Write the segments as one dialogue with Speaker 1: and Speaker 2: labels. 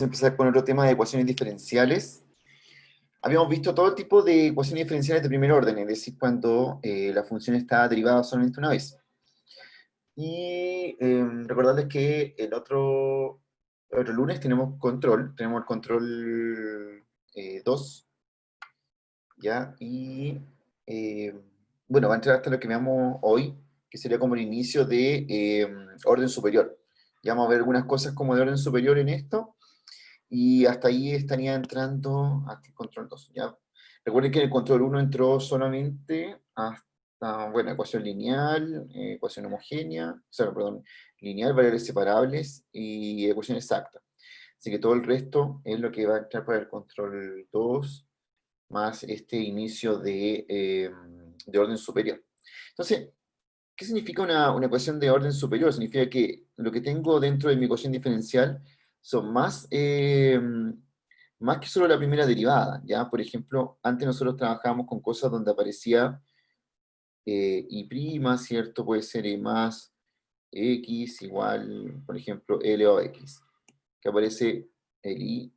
Speaker 1: a empezar con otro tema de ecuaciones diferenciales. Habíamos visto todo tipo de ecuaciones diferenciales de primer orden, es decir, cuando la función está derivada solamente una vez. Y recordarles que el otro lunes tenemos el control 2, ¿ya? Y bueno, va a entrar hasta lo que veamos hoy, que sería como el inicio de orden superior. Ya vamos a ver algunas cosas como de orden superior en esto, y hasta ahí estaría entrando hasta el control 2, ¿ya? Recuerden que en el control 1 entró solamente hasta, bueno, ecuación lineal, ecuación homogénea, o sea, perdón, lineal, variables separables y ecuación exacta. Así que todo el resto es lo que va a entrar para el control 2, más este inicio de orden superior. Entonces, ¿qué significa una ecuación de orden superior? Significa que lo que tengo dentro de mi ecuación diferencial son más que solo la primera derivada, ¿ya? Por ejemplo, antes nosotros trabajábamos con cosas donde aparecía y', ¿cierto? Puede ser y más x igual, por ejemplo, L a x, que aparece el y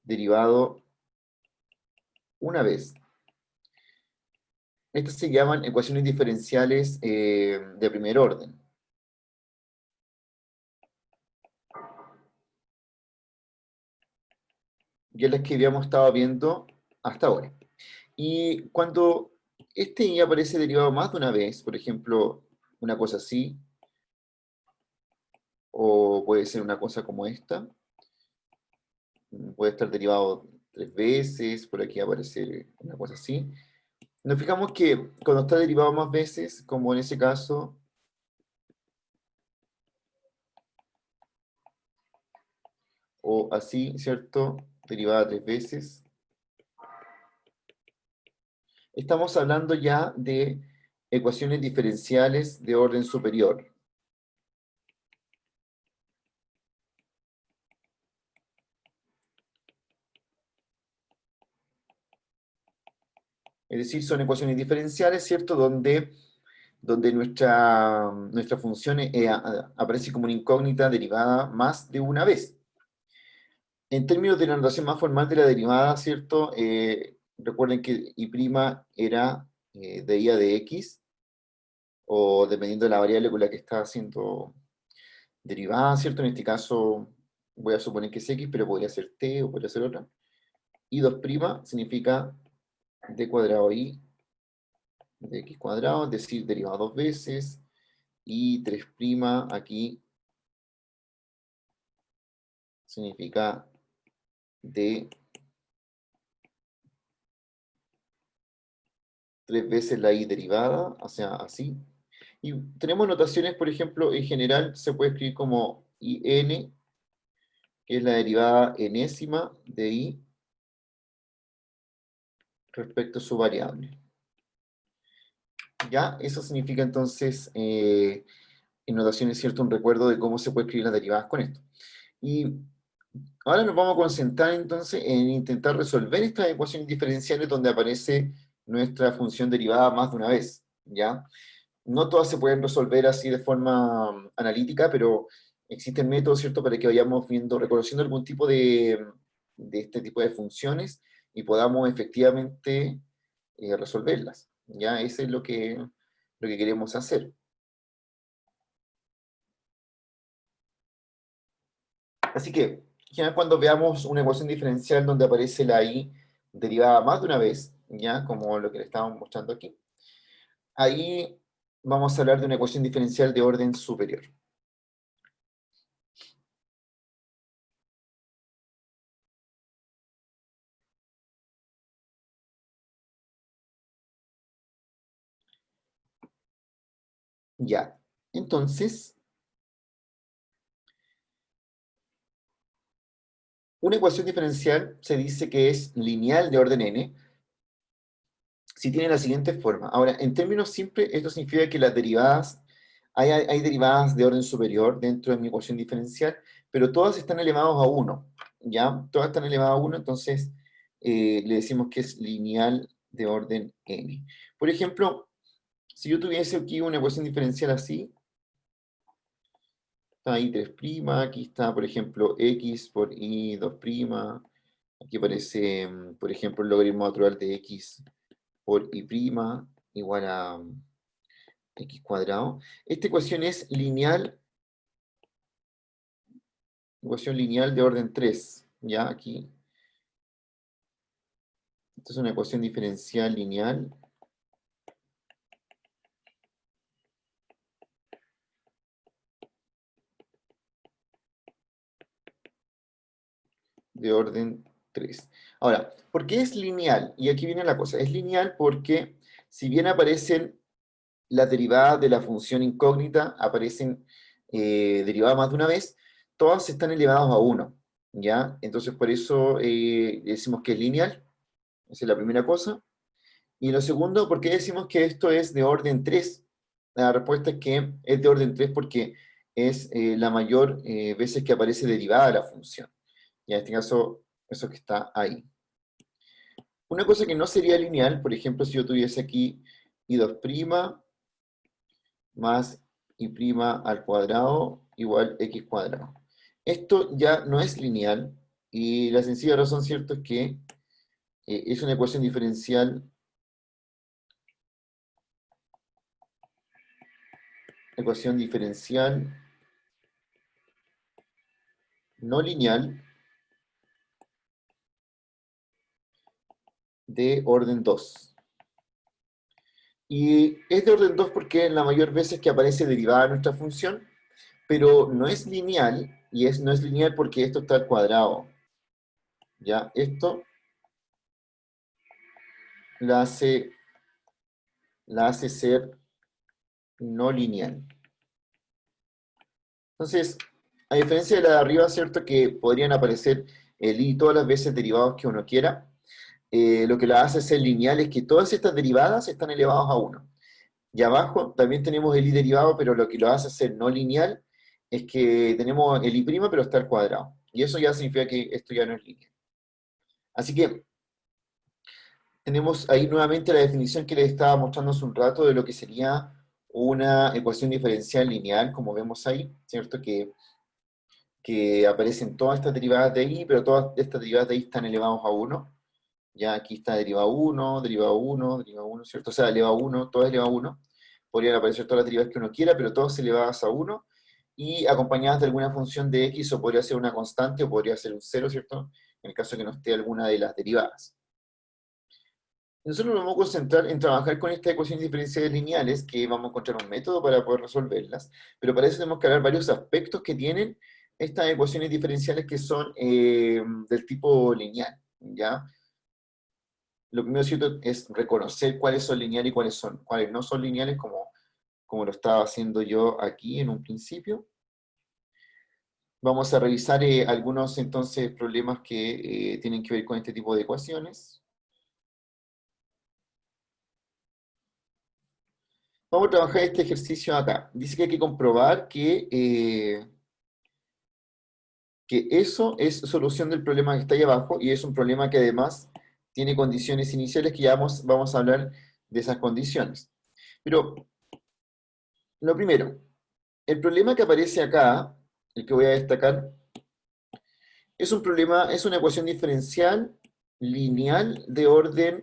Speaker 1: derivado una vez. Estas se llaman ecuaciones diferenciales de primer orden. Y es las que habíamos estado viendo hasta ahora. Y cuando este y aparece derivado más de una vez, por ejemplo, una cosa así, o puede ser una cosa como esta, puede estar derivado 3 veces, por aquí aparece una cosa así. Nos fijamos que cuando está derivado más veces, como en ese caso, o así, ¿cierto? Derivada 3 veces. Estamos hablando ya de ecuaciones diferenciales de orden superior. Es decir, son ecuaciones diferenciales, ¿cierto? Donde nuestra función aparece como una incógnita derivada más de una vez. En términos de la notación más formal de la derivada, ¿cierto? Recuerden que y' era de i a de x, o dependiendo de la variable con la que está siendo derivada, ¿cierto? En este caso voy a suponer que es x, pero podría ser t o podría ser otra. Y 2' significa d cuadrado i de x cuadrado, es decir, derivado 2 veces, y 3' aquí significa d 3 veces la i derivada, o sea, así. Y tenemos notaciones, por ejemplo, en general se puede escribir como in, que es la derivada enésima de i respecto a su variable. Ya, eso significa entonces, en notaciones, ¿cierto?, un recuerdo de cómo se puede escribir las derivadas con esto. Y ahora nos vamos a concentrar entonces en intentar resolver estas ecuaciones diferenciales donde aparece nuestra función derivada más de una vez, ¿ya? No todas se pueden resolver así de forma analítica, pero existen métodos, ¿cierto?, para que vayamos viendo, reconociendo algún tipo de este tipo de funciones y podamos efectivamente resolverlas, ¿ya? Eso es lo que queremos hacer. Así que, ya cuando veamos una ecuación diferencial donde aparece la i derivada más de una vez, ya como lo que le estábamos mostrando aquí, ahí vamos a hablar de una ecuación diferencial de orden superior. Ya, entonces, una ecuación diferencial se dice que es lineal de orden n si tiene la siguiente forma. Ahora, en términos simples, esto significa que las derivadas, hay derivadas de orden superior dentro de mi ecuación diferencial, pero todas están elevadas a 1, ¿ya? Todas están elevadas a 1, entonces le decimos que es lineal de orden n. Por ejemplo, si yo tuviese aquí una ecuación diferencial así, Está i3', aquí está, por ejemplo, x por i2', aquí aparece, por ejemplo, el logaritmo natural de x por i' igual a x cuadrado. Esta ecuación es lineal, ecuación lineal de orden 3, ¿ya? Aquí. Esta es una ecuación diferencial lineal. De orden 3. Ahora, ¿por qué es lineal? Y aquí viene la cosa. Es lineal porque si bien aparecen las derivadas de la función incógnita, aparecen derivadas más de una vez, todas están elevadas a 1, ¿ya? Entonces por eso decimos que es lineal. Esa es la primera cosa. Y lo segundo, ¿por qué decimos que esto es de orden 3? La respuesta es que es de orden 3 porque es la mayor veces que aparece derivada de la función. Y en este caso, eso que está ahí. Una cosa que no sería lineal, por ejemplo, si yo tuviese aquí i2' más i' al cuadrado igual x cuadrado. Esto ya no es lineal y la sencilla razón, cierto, es que es una ecuación diferencial no lineal de orden 2. Y es de orden 2 porque la mayor veces que aparece derivada de nuestra función, pero no es lineal, y no es lineal porque esto está al cuadrado. ¿Ya? Esto la hace ser no lineal. Entonces, a diferencia de la de arriba, ¿cierto? Que podrían aparecer el i todas las veces derivados que uno quiera, lo que la hace ser lineal es que todas estas derivadas están elevadas a 1. Y abajo también tenemos el i derivado, pero lo que lo hace ser no lineal es que tenemos el i', pero está al cuadrado. Y eso ya significa que esto ya no es lineal. Así que tenemos ahí nuevamente la definición que les estaba mostrando hace un rato de lo que sería una ecuación diferencial lineal, como vemos ahí, ¿cierto? Que aparecen todas estas derivadas de i, pero todas estas derivadas de i están elevadas a 1. Ya aquí está derivado 1, derivado 1, derivado 1, ¿cierto? O sea, elevado 1, todo es elevado a 1. Podrían aparecer todas las derivadas que uno quiera, pero todas elevadas a 1 y acompañadas de alguna función de x, o podría ser una constante, o podría ser un 0, ¿cierto? En el caso de que no esté alguna de las derivadas. Nosotros nos vamos a concentrar en trabajar con estas ecuaciones diferenciales lineales, que vamos a encontrar un método para poder resolverlas, pero para eso tenemos que hablar varios aspectos que tienen estas ecuaciones diferenciales que son del tipo lineal, ¿ya? Lo primero, ¿cierto?, es reconocer cuáles son lineales y cuáles no son lineales, como lo estaba haciendo yo aquí en un principio. Vamos a revisar algunos entonces problemas que tienen que ver con este tipo de ecuaciones. Vamos a trabajar este ejercicio acá. Dice que hay que comprobar que eso es solución del problema que está ahí abajo, y es un problema que además tiene condiciones iniciales que ya vamos a hablar de esas condiciones. Pero, lo primero, el problema que aparece acá, el que voy a destacar, es un problema, es una ecuación diferencial lineal de orden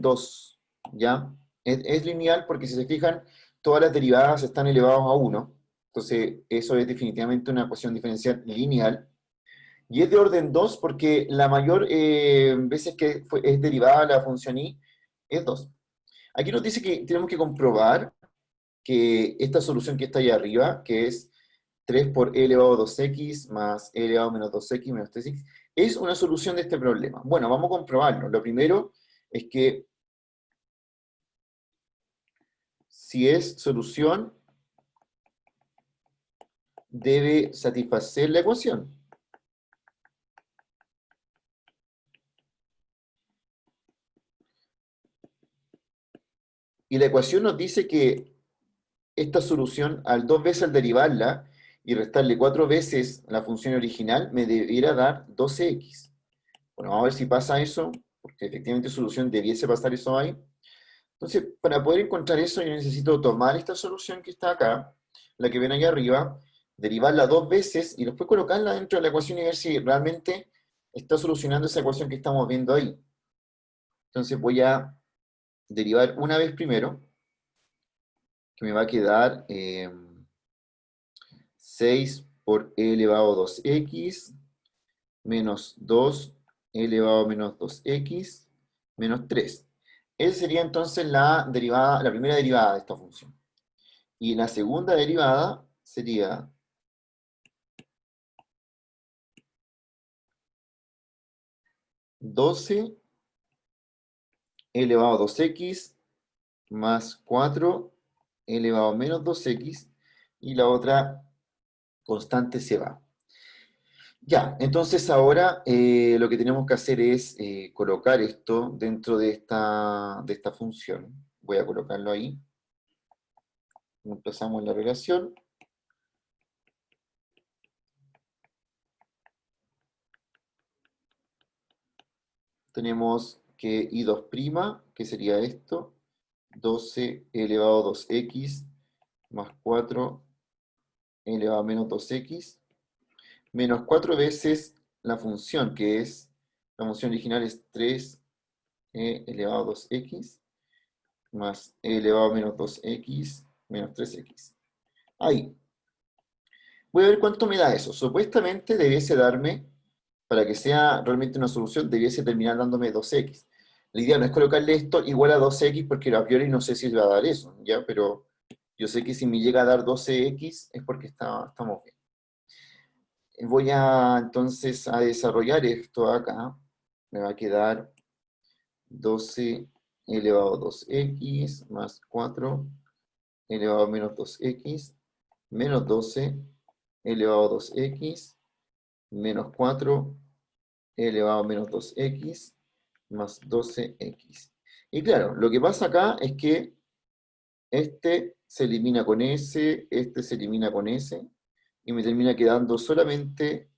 Speaker 1: 2, ¿ya? Es lineal porque, si se fijan, todas las derivadas están elevadas a 1. Entonces eso es definitivamente una ecuación diferencial lineal. Y es de orden 2 porque la mayor veces que es derivada la función i es 2. Aquí nos dice que tenemos que comprobar que esta solución que está ahí arriba, que es 3 por e elevado a 2x más e elevado a menos 2x menos 3x, es una solución de este problema. Bueno, vamos a comprobarlo. Lo primero es que si es solución, debe satisfacer la ecuación. Y la ecuación nos dice que esta solución, al 2 veces al derivarla y restarle 4 veces la función original, me debiera dar 12x. Bueno, vamos a ver si pasa eso, porque efectivamente solución debiese pasar eso ahí. Entonces, para poder encontrar eso, yo necesito tomar esta solución que está acá, la que ven ahí arriba, derivarla dos veces y después colocarla dentro de la ecuación y ver si realmente está solucionando esa ecuación que estamos viendo ahí. Entonces voy a derivar una vez primero, que me va a quedar 6 por e elevado a 2x menos 2 elevado a menos 2x menos 3. Esa sería entonces la derivada, la primera derivada de esta función. Y la segunda derivada sería 12 elevado a 2x más 4 elevado a menos 2x y la otra constante se va. Ya, entonces ahora lo que tenemos que hacer es colocar esto dentro de esta función. Voy a colocarlo ahí. Empezamos la relación. Tenemos que I2', que sería esto, 12 elevado a 2x más 4 elevado a menos 2x, menos 4 veces la función, que es, la función original es 3 elevado a 2x, más e elevado a menos 2x, menos 3x. Ahí. Voy a ver cuánto me da eso. Supuestamente debiese darme, para que sea realmente una solución, debiese terminar dándome 2x. La idea no es colocarle esto igual a 2x, porque a priori no sé si va a dar eso, ¿ya? Pero yo sé que si me llega a dar 12x es porque estamos bien. Voy a entonces a desarrollar esto acá. Me va a quedar 12 elevado a 2x más 4 elevado a menos 2x menos 12 elevado a 2x menos 4 elevado a menos 2x más 12x. Y claro, lo que pasa acá es que este se elimina con S, este se elimina con S, y me termina quedando solamente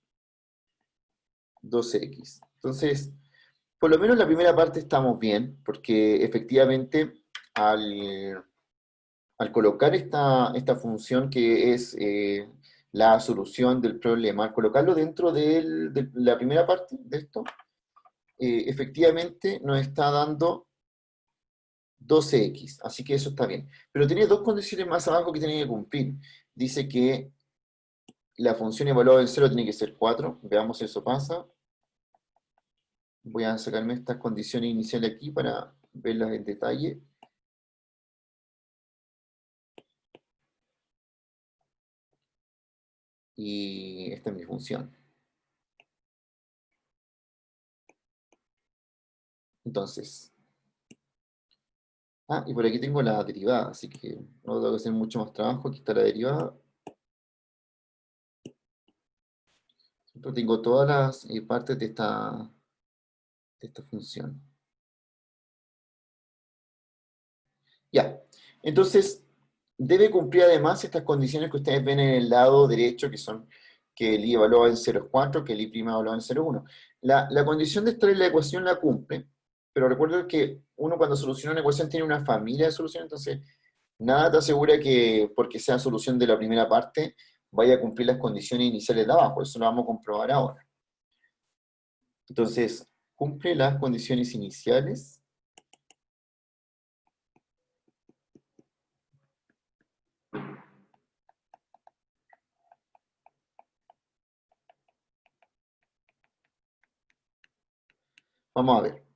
Speaker 1: 2x. Entonces, por lo menos la primera parte estamos bien, porque efectivamente al colocar esta función que es la solución del problema, al colocarlo dentro de la primera parte de esto, efectivamente nos está dando 12x, así que eso está bien. Pero tiene dos condiciones más abajo que tiene que cumplir. Dice que la función evaluada en 0 tiene que ser 4. Veamos si eso pasa. Voy a sacarme estas condiciones iniciales aquí para verlas en detalle. Y esta es mi función. Entonces, y por aquí tengo la derivada, así que no tengo que hacer mucho más trabajo. Aquí está la derivada. Yo tengo todas las partes de esta función. Ya, entonces debe cumplir además estas condiciones que ustedes ven en el lado derecho, que son que el i evaluado en 0 es 4, que el i' evaluado en 0 es 1. La condición de estar en la ecuación la cumple, pero recuerden que uno cuando soluciona una ecuación tiene una familia de soluciones, entonces nada te asegura que porque sea solución de la primera parte vaya a cumplir las condiciones iniciales de abajo, eso lo vamos a comprobar ahora. Entonces, cumple las condiciones iniciales. Vamos a ver.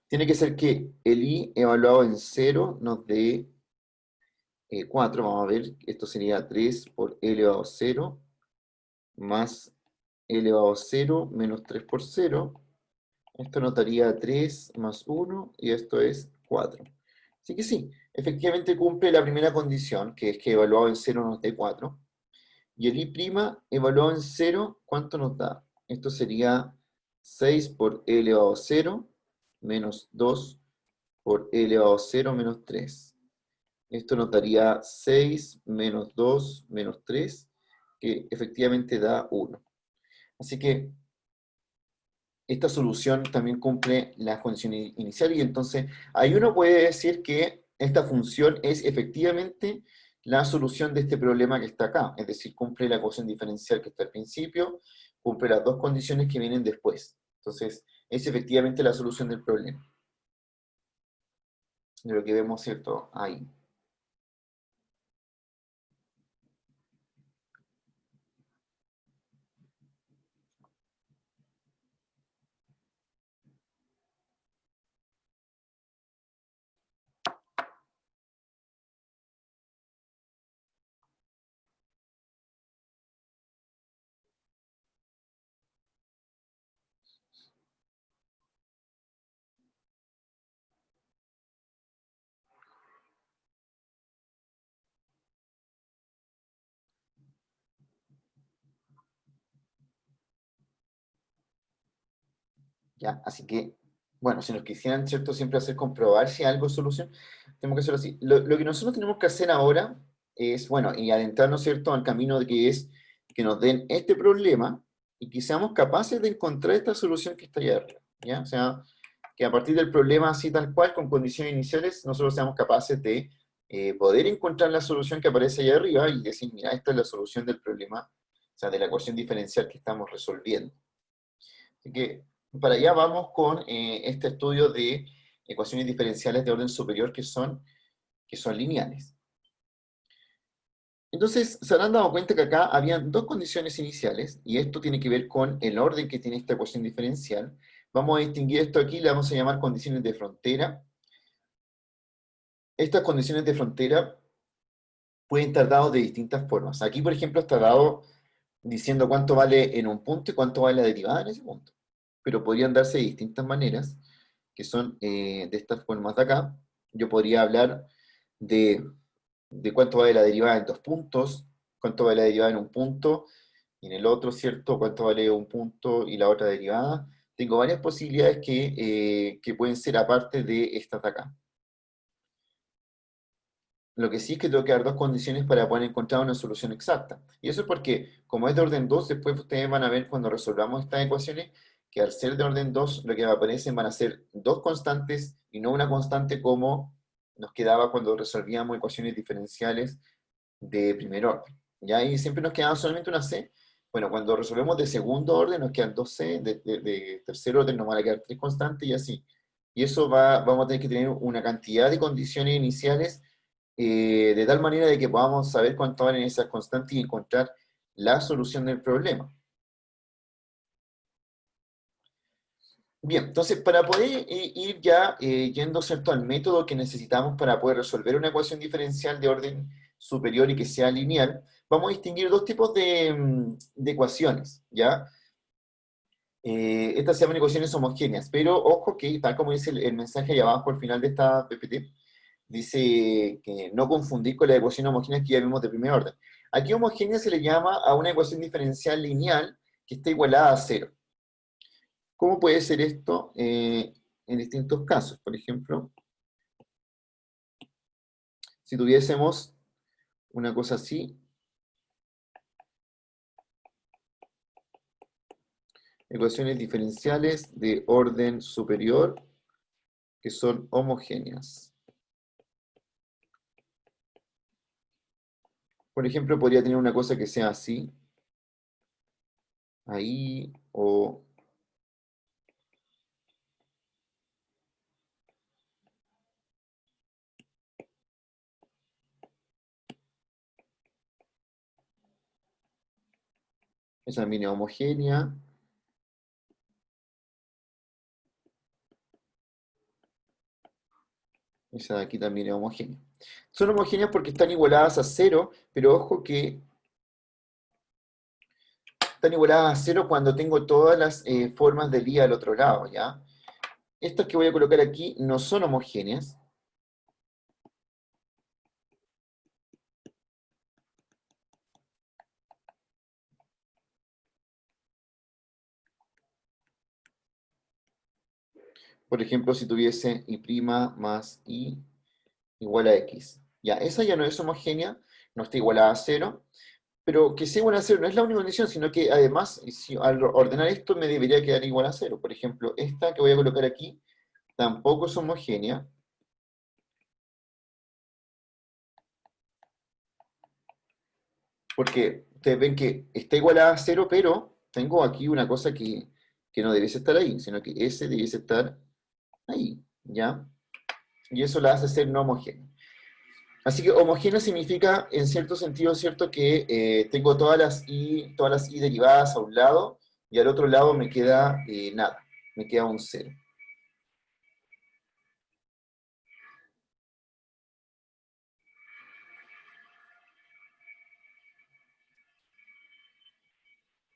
Speaker 1: Tiene que ser que el i evaluado en 0 nos dé 4. Vamos a ver, esto sería 3 por e elevado a 0 más e elevado a 0 menos 3 por 0. Esto nos daría 3 más 1 y esto es 4. Así que sí, efectivamente cumple la primera condición, que es que evaluado en 0 nos dé 4. Y el i' evaluado en 0, ¿cuánto nos da? Esto sería 6 por e elevado a 0 menos 2 por e elevado a 0 menos 3. Esto nos daría 6 menos 2 menos 3, que efectivamente da 1. Así que esta solución también cumple la función inicial y entonces ahí uno puede decir que esta función es efectivamente la solución de este problema que está acá, es decir, cumple la ecuación diferencial que está al principio, cumple las dos condiciones que vienen después. Entonces, es efectivamente la solución del problema. De lo que vemos, ¿cierto? Ahí. ¿Ya? Así que, bueno, si nos quisieran, ¿cierto?, siempre hacer comprobar si algo es solución, tenemos que hacerlo así. Lo que nosotros tenemos que hacer ahora es, bueno, y adentrarnos, ¿cierto?, al camino de que es que nos den este problema y que seamos capaces de encontrar esta solución que está allá arriba, ¿ya? O sea, que a partir del problema así tal cual, con condiciones iniciales, nosotros seamos capaces de poder encontrar la solución que aparece allá arriba y decir, mira, esta es la solución del problema, o sea, de la ecuación diferencial que estamos resolviendo. Así que para allá vamos con este estudio de ecuaciones diferenciales de orden superior que son lineales. Entonces, se habrán dado cuenta que acá habían dos condiciones iniciales, y esto tiene que ver con el orden que tiene esta ecuación diferencial. Vamos a distinguir esto aquí, le vamos a llamar condiciones de frontera. Estas condiciones de frontera pueden estar dadas de distintas formas. Aquí, por ejemplo, está dado diciendo cuánto vale en un punto y cuánto vale la derivada en ese punto. Pero podrían darse de distintas maneras, que son de estas formas de acá. Yo podría hablar de, de cuánto vale la derivada en dos puntos, cuánto vale la derivada en un punto, y en el otro, ¿cierto? Cuánto vale un punto y la otra derivada. Tengo varias posibilidades que pueden ser aparte de estas de acá. Lo que sí es que tengo que dar dos condiciones para poder encontrar una solución exacta. Y eso es porque, como es de orden 2, después ustedes van a ver cuando resolvamos estas ecuaciones, que al ser de orden 2, lo que aparecen van a ser dos constantes y no una constante como nos quedaba cuando resolvíamos ecuaciones diferenciales de primer orden. ¿Ya? Y siempre nos quedaba solamente una C. Bueno, cuando resolvemos de segundo orden nos quedan dos C, de tercer orden nos van a quedar tres constantes y así. Y eso vamos a tener que tener una cantidad de condiciones iniciales de tal manera de que podamos saber cuánto valen esas constantes y encontrar la solución del problema. Bien, entonces para poder ir ya yendo, ¿cierto?, al método que necesitamos para poder resolver una ecuación diferencial de orden superior y que sea lineal, vamos a distinguir dos tipos de ecuaciones, ¿ya? Estas se llaman ecuaciones homogéneas, pero ojo que, tal como dice el mensaje ahí abajo al final de esta PPT, dice que no confundir con las ecuaciones homogéneas que ya vimos de primer orden. Aquí homogénea se le llama a una ecuación diferencial lineal que está igualada a cero. ¿Cómo puede ser esto en distintos casos? Por ejemplo, si tuviésemos una cosa así, ecuaciones diferenciales de orden superior que son homogéneas. Por ejemplo, podría tener una cosa que sea así, ahí, o esa también es homogénea. Esa de aquí también es homogénea. Son homogéneas porque están igualadas a cero, pero ojo que están igualadas a cero cuando tengo todas las formas del i al otro lado, ¿ya? Estas que voy a colocar aquí no son homogéneas. Por ejemplo, si tuviese i' más i igual a x. Ya, esa ya no es homogénea, no está igualada a cero, pero que sea igual a cero no es la única condición, sino que además, si, al ordenar esto me debería quedar igual a cero. Por ejemplo, esta que voy a colocar aquí tampoco es homogénea, Porque ustedes ven que está igual a cero, pero tengo aquí una cosa que no debiese estar ahí, sino que S debiese estar ahí, ¿ya? Y eso la hace ser no homogénea. Así que homogéneo significa, en cierto sentido, ¿cierto? Que tengo todas las i derivadas a un lado, y al otro lado me queda nada, me queda un cero.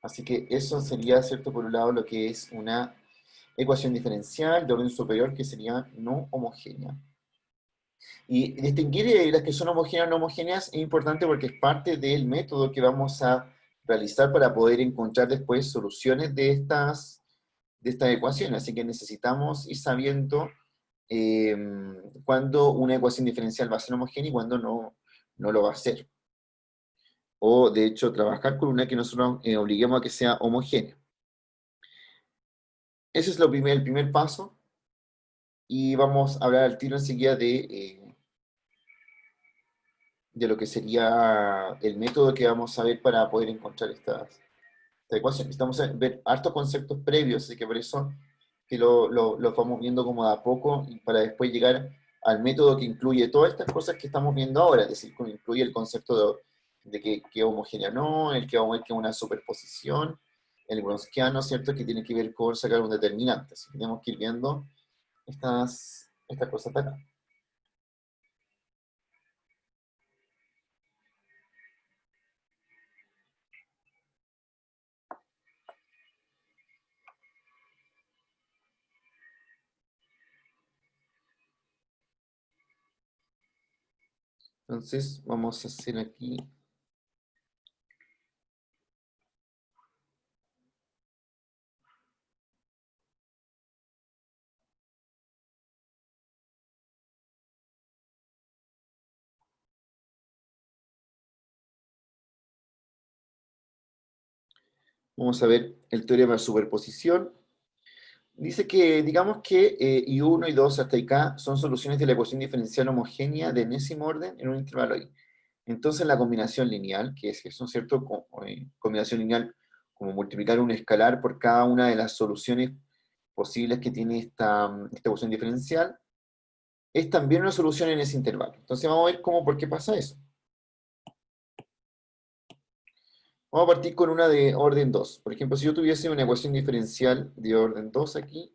Speaker 1: Así que eso sería, ¿cierto? Por un lado, lo que es una ecuación diferencial de orden superior, que sería no homogénea. Y distinguir las que son homogéneas o no homogéneas es importante porque es parte del método que vamos a realizar para poder encontrar después soluciones de estas ecuaciones. Así que necesitamos ir sabiendo cuándo una ecuación diferencial va a ser homogénea y cuándo no lo va a ser. O, de hecho, trabajar con una que nosotros obliguemos a que sea homogénea. Ese es el primer paso. Y vamos a hablar al tiro enseguida de lo que sería el método que vamos a ver para poder encontrar esta ecuación. Necesitamos ver hartos conceptos previos, así que por eso que lo vamos viendo como de a poco y para después llegar al método que incluye todas estas cosas que estamos viendo ahora, es decir, que incluye el concepto de que es homogénea no, el que vamos a ver que es una superposición, el Wronskiano, ¿cierto? Que tiene que ver con sacar un determinante. Así que tenemos que ir viendo estas cosas de acá. Entonces, vamos a hacer aquí. Vamos a ver el teorema de superposición. Dice que, digamos que I1 y 2 hasta acá son soluciones de la ecuación diferencial homogénea de enésimo orden en un intervalo I. Entonces la combinación lineal, que es eso, ¿cierto? Combinación lineal, como multiplicar un escalar por cada una de las soluciones posibles que tiene esta ecuación diferencial, es también una solución en ese intervalo. Entonces vamos a ver por qué pasa eso. Vamos a partir con una de orden 2. Por ejemplo, si yo tuviese una ecuación diferencial de orden 2 aquí,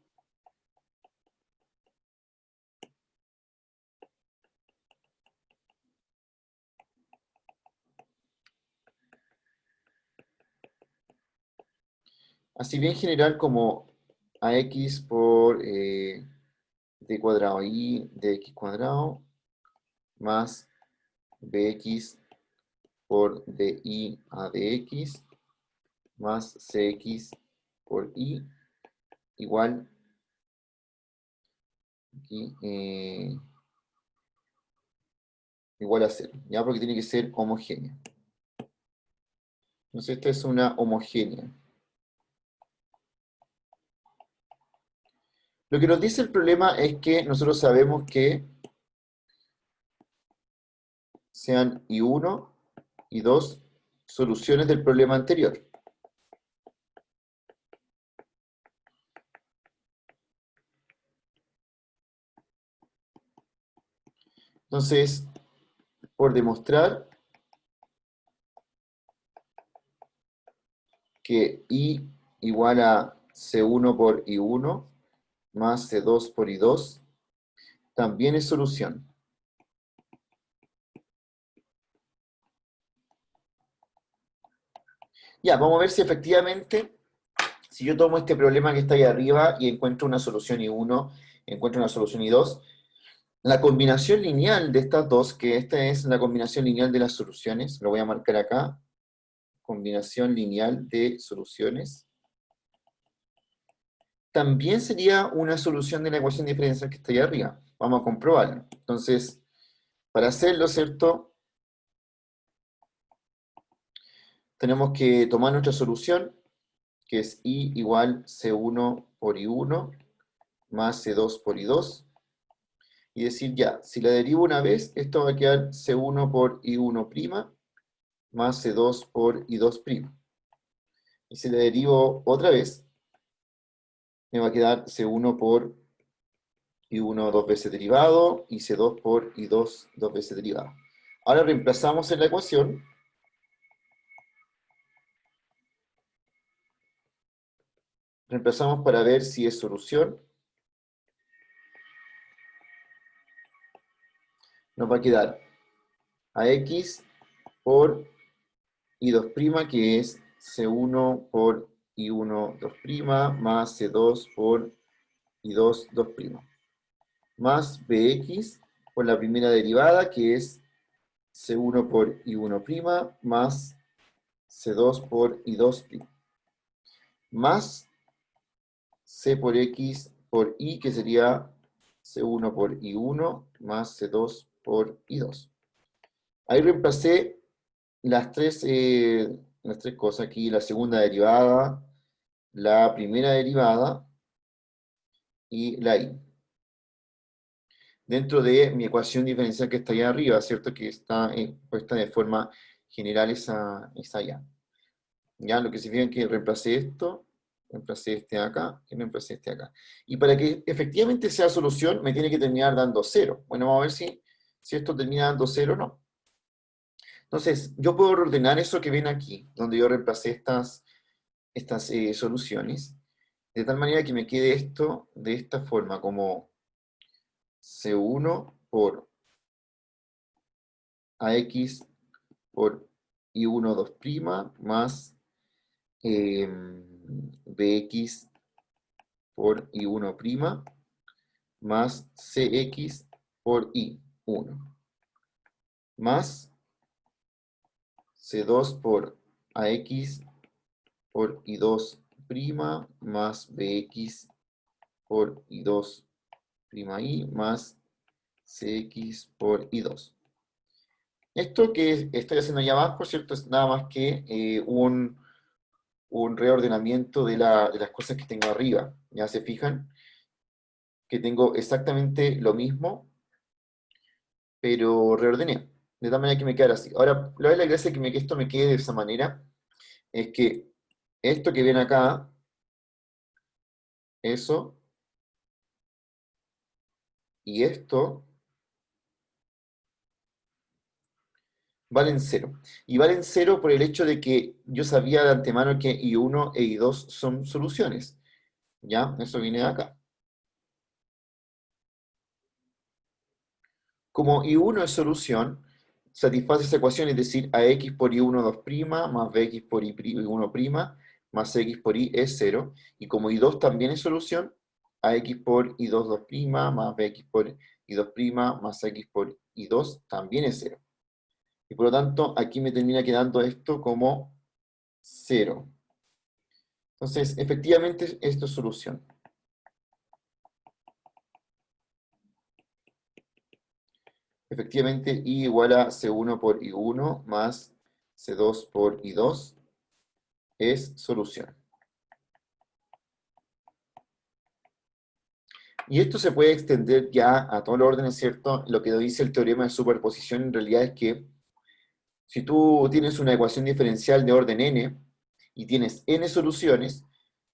Speaker 1: así bien general como ax por d cuadrado y dx cuadrado más bx por di a dx más cx por y igual aquí, igual a 0, ¿ya? Porque tiene que ser homogénea. Entonces esta es una homogénea. Lo que nos dice el problema es que nosotros sabemos que sean I1 y 2 soluciones del problema anterior. Entonces, por demostrar que I igual a C1 por I1 más C2 por I2 también es solución. Ya, vamos a ver si efectivamente, si yo tomo este problema que está ahí arriba y encuentro una solución I1, encuentro una solución I2, la combinación lineal de estas dos, que esta es la combinación lineal de las soluciones, lo voy a marcar acá, combinación lineal de soluciones, también sería una solución de la ecuación diferencial que está ahí arriba. Vamos a comprobarlo. Entonces, para hacerlo, ¿cierto? Tenemos que tomar nuestra solución, que es I igual C1 por I1 más C2 por I2, y decir ya, si la derivo una vez, esto va a quedar C1 por I1', más C2 por I2'. Y si le derivo otra vez, me va a quedar C1 por I1 dos veces derivado y C2 por I2 dos veces derivado. Ahora reemplazamos en la ecuación. Reemplazamos para ver si es solución. Nos va a quedar AX por I2', que es C1 por I1 2', más C2 por I2 2', más BX por la primera derivada, que es C1 por I1', más C2 por I2', más C por X por Y, que sería C1 por I1, más C2 por I2. Ahí reemplacé las tres cosas aquí, la segunda derivada, la primera derivada y la Y. Dentro de mi ecuación diferencial que está allá arriba, ¿cierto? Que está puesta de forma general esa allá. Ya, lo que significa que reemplacé esto, reemplacé este acá y reemplacé este acá. Y para que efectivamente sea solución, me tiene que terminar dando cero. Bueno, vamos a ver si esto termina dando cero o no. Entonces, yo puedo ordenar eso que ven aquí, donde yo reemplacé estas soluciones, de tal manera que me quede esto de esta forma, como C1 por AX por I1 2' más BX por I1' más CX por I1 más C2 por AX por I2' más BX por I2' I más CX por I2. Esto que estoy haciendo allá abajo, ¿cierto? Es nada más que un reordenamiento de las cosas que tengo arriba. ¿Ya se fijan? Que tengo exactamente lo mismo, pero reordené. De tal manera que me queda así. Ahora, la gracia de que esto me quede de esa manera es que esto que ven acá, eso, y esto, valen cero. Y valen cero por el hecho de que yo sabía de antemano que I1 e I2 son soluciones. ¿Ya? Eso viene de acá. Como I1 es solución, satisface esa ecuación, es decir, AX por I1 2' más BX por I1' más X por Y es cero. Y como I2 también es solución, AX por I2 2' más BX por I2' más X por I2 también es cero. Y por lo tanto, aquí me termina quedando esto como cero. Entonces, efectivamente, esto es solución. Efectivamente, I igual a C1 por I1 más C2 por I2 es solución. Y esto se puede extender ya a todo el orden, ¿cierto? Lo que dice el teorema de superposición en realidad es que si tú tienes una ecuación diferencial de orden n y tienes n soluciones,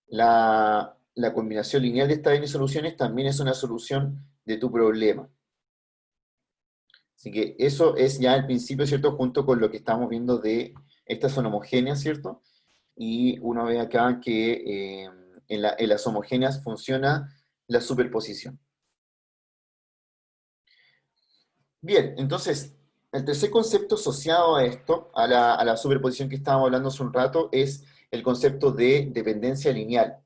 Speaker 1: la combinación lineal de estas n soluciones también es una solución de tu problema. Así que eso es ya el principio, ¿cierto? Junto con lo que estamos viendo de estas son homogéneas, ¿cierto? Y uno ve acá que en las homogéneas funciona la superposición. Bien, entonces, el tercer concepto asociado a esto, a la superposición que estábamos hablando hace un rato, es el concepto de dependencia lineal.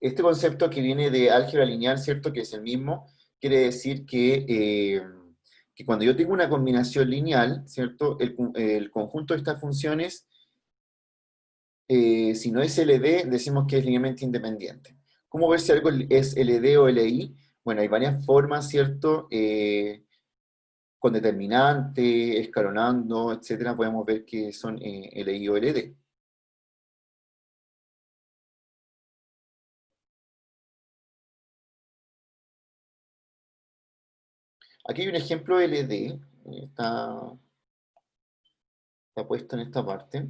Speaker 1: Este concepto que viene de álgebra lineal, ¿cierto? Que es el mismo, quiere decir que cuando yo tengo una combinación lineal, ¿cierto? El conjunto de estas funciones, si no es LD, decimos que es linealmente independiente. ¿Cómo ver si algo es LD o LI? Bueno, hay varias formas, ¿cierto? Con determinante, escalonando, etcétera, podemos ver que son LI o LD. Aquí hay un ejemplo LD, está está puesto en esta parte.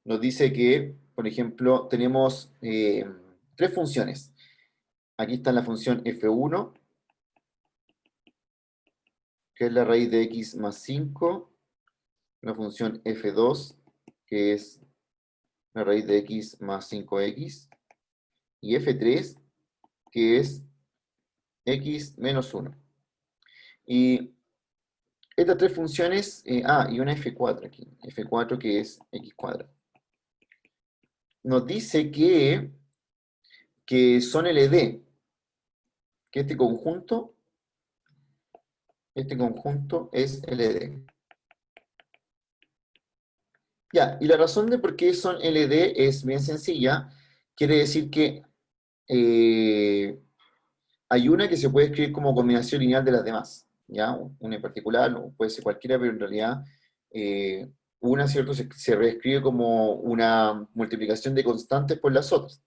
Speaker 1: Nos dice que, por ejemplo, tenemos tres funciones. Aquí está la función f1, que es la raíz de x más 5, la función f2, que es la raíz de x más 5x, y f3, que es x menos 1. Y estas tres funciones, y una f4 aquí, f4 que es x cuadrado. Nos dice que son LD, que este conjunto es LD. Ya, y la razón de por qué son LD es bien sencilla. Quiere decir que eh, hay una que se puede escribir como combinación lineal de las demás, ¿ya? Una en particular, o puede ser cualquiera, pero en realidad una, ¿cierto? Se reescribe como una multiplicación de constantes por las otras.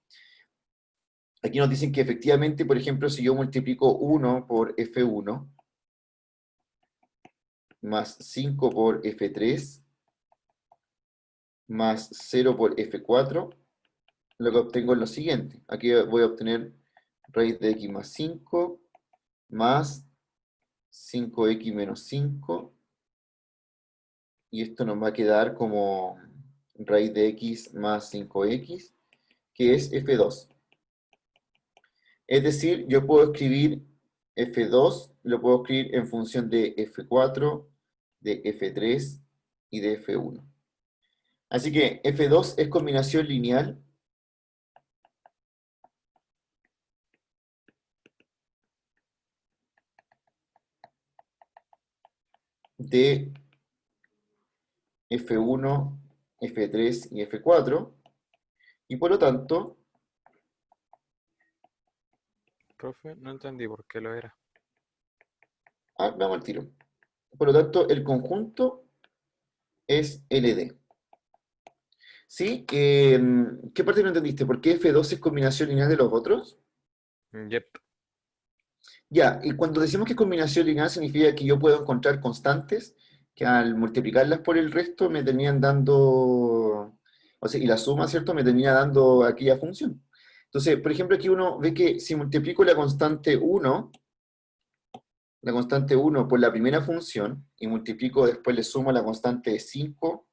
Speaker 1: Aquí nos dicen que efectivamente, por ejemplo, si yo multiplico 1 por F1 más 5 por F3 más 0 por F4, lo que obtengo es lo siguiente. Aquí voy a obtener raíz de x más 5 más 5x menos 5, y esto nos va a quedar como raíz de x más 5x, que es F2. Es decir, yo puedo escribir F2, lo puedo escribir en función de F4, de F3 y de F1. Así que F2 es combinación lineal de F1, F3 y F4, y por lo tanto,
Speaker 2: Profe, no entendí por qué lo era.
Speaker 1: vamos al tiro. Por lo tanto, el conjunto es LD. ¿Sí? ¿Qué parte no entendiste? ¿Por qué F2 es combinación lineal de los otros?
Speaker 2: Yep.
Speaker 1: Ya, y cuando decimos que es combinación lineal significa que yo puedo encontrar constantes que al multiplicarlas por el resto me terminan dando, o sea, y la suma, ¿cierto? Me termina dando aquella función. Entonces, por ejemplo, aquí uno ve que si multiplico la constante 1 por la primera función, y multiplico, después le sumo la constante 5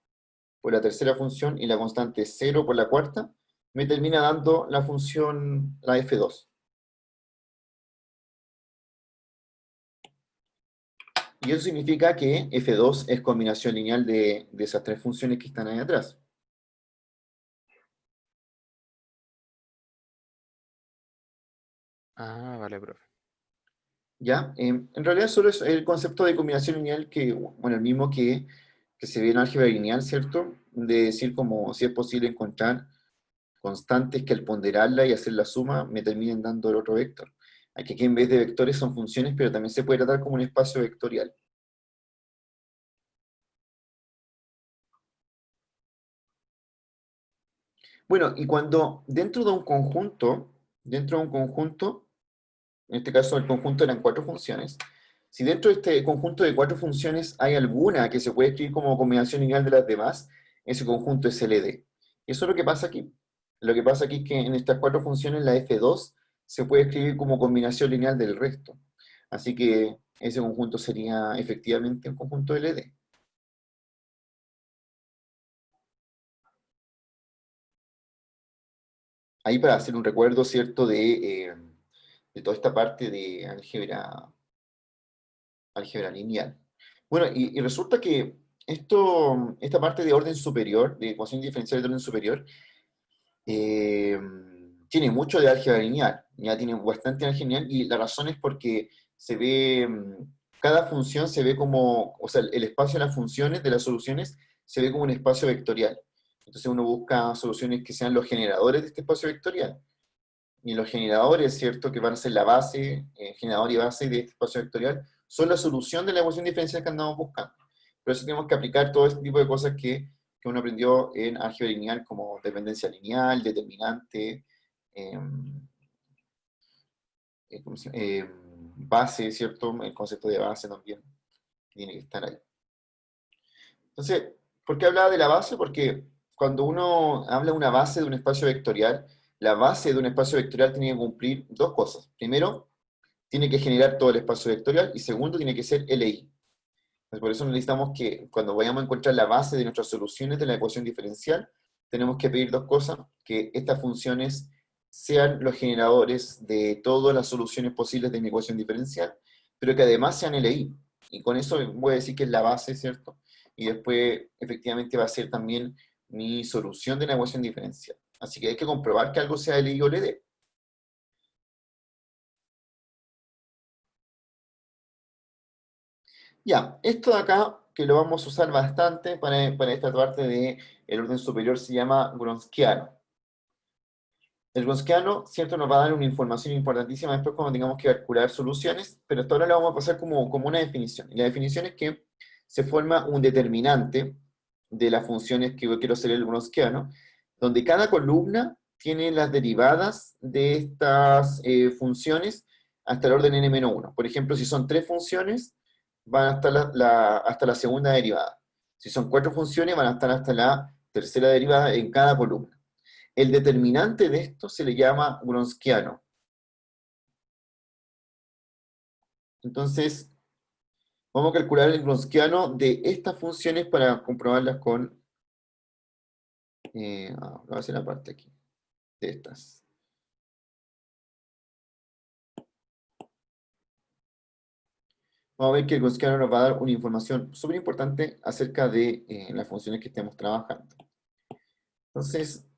Speaker 1: por la tercera función y la constante 0 por la cuarta, me termina dando la función, la f2. Y eso significa que f2 es combinación lineal de esas tres funciones que están ahí atrás.
Speaker 2: Ah, vale, profe.
Speaker 1: ¿Ya? En realidad solo es el concepto de combinación lineal que, bueno, el mismo que se ve en álgebra lineal, ¿cierto? De decir como si es posible encontrar constantes que al ponderarla y hacer la suma me terminen dando el otro vector. Aquí en vez de vectores son funciones, pero también se puede tratar como un espacio vectorial. Bueno, y cuando dentro de un conjunto, en este caso el conjunto eran cuatro funciones, si dentro de este conjunto de cuatro funciones hay alguna que se puede escribir como combinación lineal de las demás, ese conjunto es LD. Eso es lo que pasa aquí. Lo que pasa aquí es que en estas cuatro funciones la F2 se puede escribir como combinación lineal del resto. Así que ese conjunto sería efectivamente un conjunto LD. Ahí para hacer un recuerdo, ¿cierto?, de toda esta parte de álgebra lineal. Bueno, y resulta que esta parte de orden superior, de ecuación diferencial de orden superior, eh, tiene mucho de álgebra lineal, ya tiene bastante álgebra lineal, y la razón es porque se ve, cada función se ve como, o sea, el espacio de las funciones, de las soluciones, se ve como un espacio vectorial. Entonces uno busca soluciones que sean los generadores de este espacio vectorial. Y los generadores, ¿cierto?, que van a ser la base, generador y base de este espacio vectorial, son la solución de la ecuación diferencial que andamos buscando. Por eso tenemos que aplicar todo este tipo de cosas que uno aprendió en álgebra lineal, como dependencia lineal, determinante, ¿cómo se llama? Base, ¿cierto? El concepto de base también tiene que estar ahí. Entonces, ¿por qué hablaba de la base? Porque cuando uno habla de una base de un espacio vectorial, la base de un espacio vectorial tiene que cumplir dos cosas. Primero, tiene que generar todo el espacio vectorial y segundo, tiene que ser LI. Entonces, por eso necesitamos que cuando vayamos a encontrar la base de nuestras soluciones de la ecuación diferencial, tenemos que pedir dos cosas, que estas funciones sean los generadores de todas las soluciones posibles de mi ecuación diferencial, pero que además sean LI. Y con eso voy a decir que es la base, ¿cierto? Y después, efectivamente, va a ser también mi solución de la ecuación diferencial. Así que hay que comprobar que algo sea LI o LD. Ya, esto de acá, que lo vamos a usar bastante para esta parte del orden superior, se llama Gronskiano. El Gronskiano, cierto, nos va a dar una información importantísima después cuando tengamos que calcular soluciones, pero hasta ahora lo vamos a pasar como una definición. Y la definición es que se forma un determinante de las funciones que yo quiero hacer el Gronskiano, donde cada columna tiene las derivadas de estas funciones hasta el orden n-1. Por ejemplo, si son tres funciones, van hasta hasta la segunda derivada. Si son cuatro funciones, van a estar hasta la tercera derivada en cada columna. El determinante de esto se le llama Gronskiano. Entonces, vamos a calcular el Gronskiano de estas funciones para comprobarlas con... voy a hacer la parte aquí, de estas. Vamos a ver que el Gronskiano nos va a dar una información súper importante acerca de las funciones que estemos trabajando. Entonces,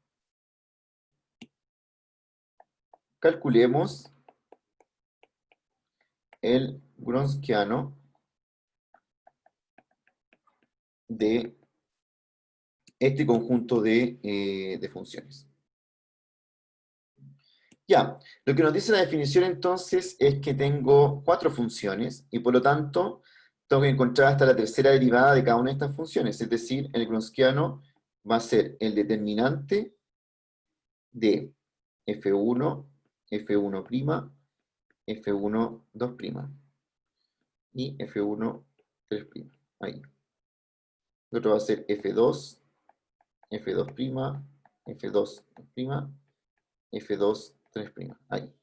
Speaker 1: calculemos el Gronskiano de este conjunto de funciones. Ya, lo que nos dice la definición entonces es que tengo cuatro funciones y por lo tanto tengo que encontrar hasta la tercera derivada de cada una de estas funciones, es decir, el Gronskiano va a ser el determinante de F1, F1', F1, 2' y F1, 3'. Ahí. El otro va a ser F2, F2', F2, 2', F2, 3'. Ahí.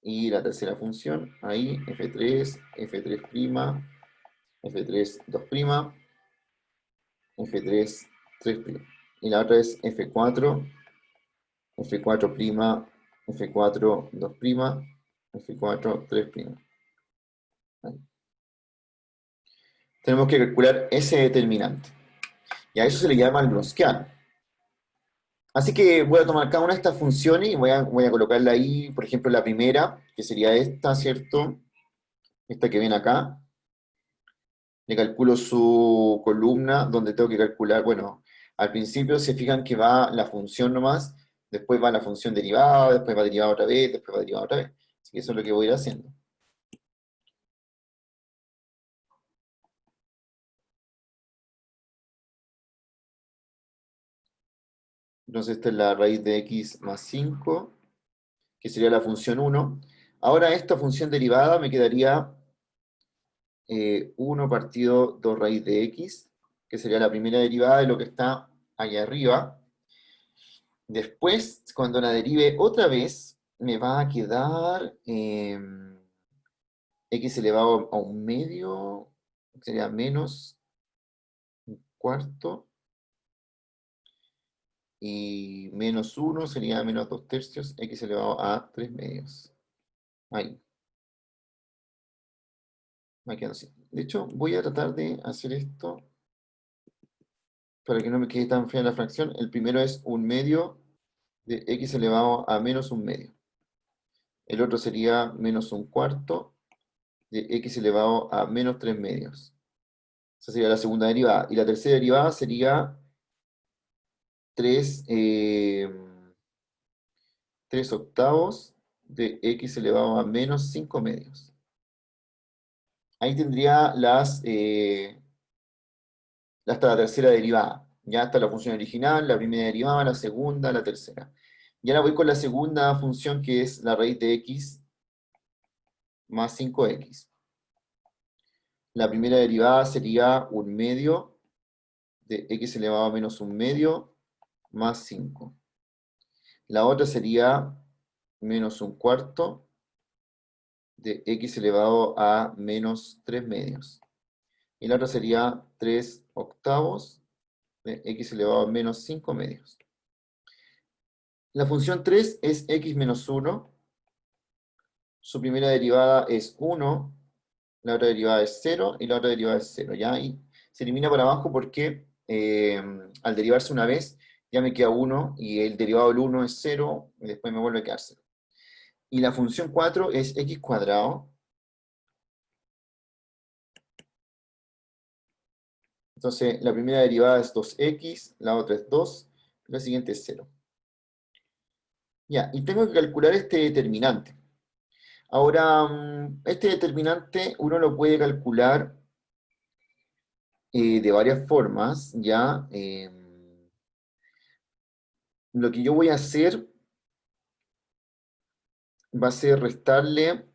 Speaker 1: Y la tercera función, ahí, F3, F3', F3, 2', F3, 3'. Y la otra es F4, F4', F4, 2', F4, 3'. Ahí. Tenemos que calcular ese determinante. Y a eso se le llama el Gronskiano. Así que voy a tomar cada una de estas funciones y voy a colocarla ahí, por ejemplo, la primera, que sería esta, ¿cierto? Esta que viene acá. Le calculo su columna, donde tengo que calcular, bueno, al principio se fijan que va la función nomás, después va la función derivada, después va derivada otra vez, después va derivada otra vez. Así que eso es lo que voy a ir haciendo. Entonces esta es la raíz de x más 5, que sería la función 1. Ahora esta función derivada me quedaría 1 partido 2 raíz de x, que sería la primera derivada de lo que está allá arriba. Después, cuando la derive otra vez, me va a quedar x elevado a un medio, sería menos un cuarto, y menos 1 sería menos 2/3, x elevado a 3 medios. Ahí. Me quedo así. De hecho, voy a tratar de hacer esto para que no me quede tan fea la fracción. El primero es un medio de x elevado a menos un medio. El otro sería menos un cuarto de x elevado a menos 3 medios. Esa sería la segunda derivada. Y la tercera derivada sería 3, 3 octavos de x elevado a menos 5 medios. Ahí tendría hasta la tercera derivada. Ya está la función original, la primera derivada, la segunda, la tercera. Y ahora voy con la segunda función que es la raíz de x más 5x. La primera derivada sería 1/2 de x elevado a menos 1/2 más 5. La otra sería menos 1/4 de x elevado a menos 3/2. Y la otra sería 3/8 de x elevado a menos 5/2. La función 3 es x menos 1. Su primera derivada es 1, la otra derivada es 0 y la otra derivada es 0. ¿Ya? Y se elimina para abajo porque al derivarse una vez ya me queda 1 y el derivado del 1 es 0 y después me vuelve a quedar 0. Y la función 4 es x cuadrado. Entonces la primera derivada es 2x, la otra es 2, la siguiente es 0. Ya, y tengo que calcular este determinante. Ahora, este determinante uno lo puede calcular de varias formas, ¿ya? Lo que yo voy a hacer va a ser restarle...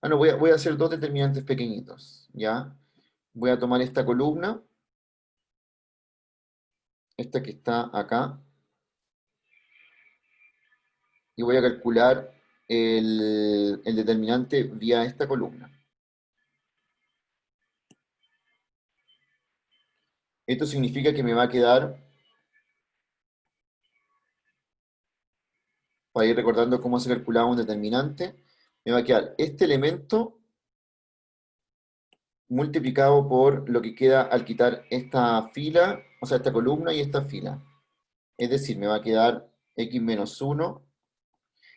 Speaker 1: no, voy a hacer dos determinantes pequeñitos, ¿ya? Voy a tomar esta columna, esta que está acá, y voy a calcular el determinante vía esta columna. Esto significa que me va a quedar, para ir recordando cómo se calculaba un determinante, me va a quedar este elemento multiplicado por lo que queda al quitar esta fila, o sea, esta columna y esta fila. Es decir, me va a quedar x menos 1.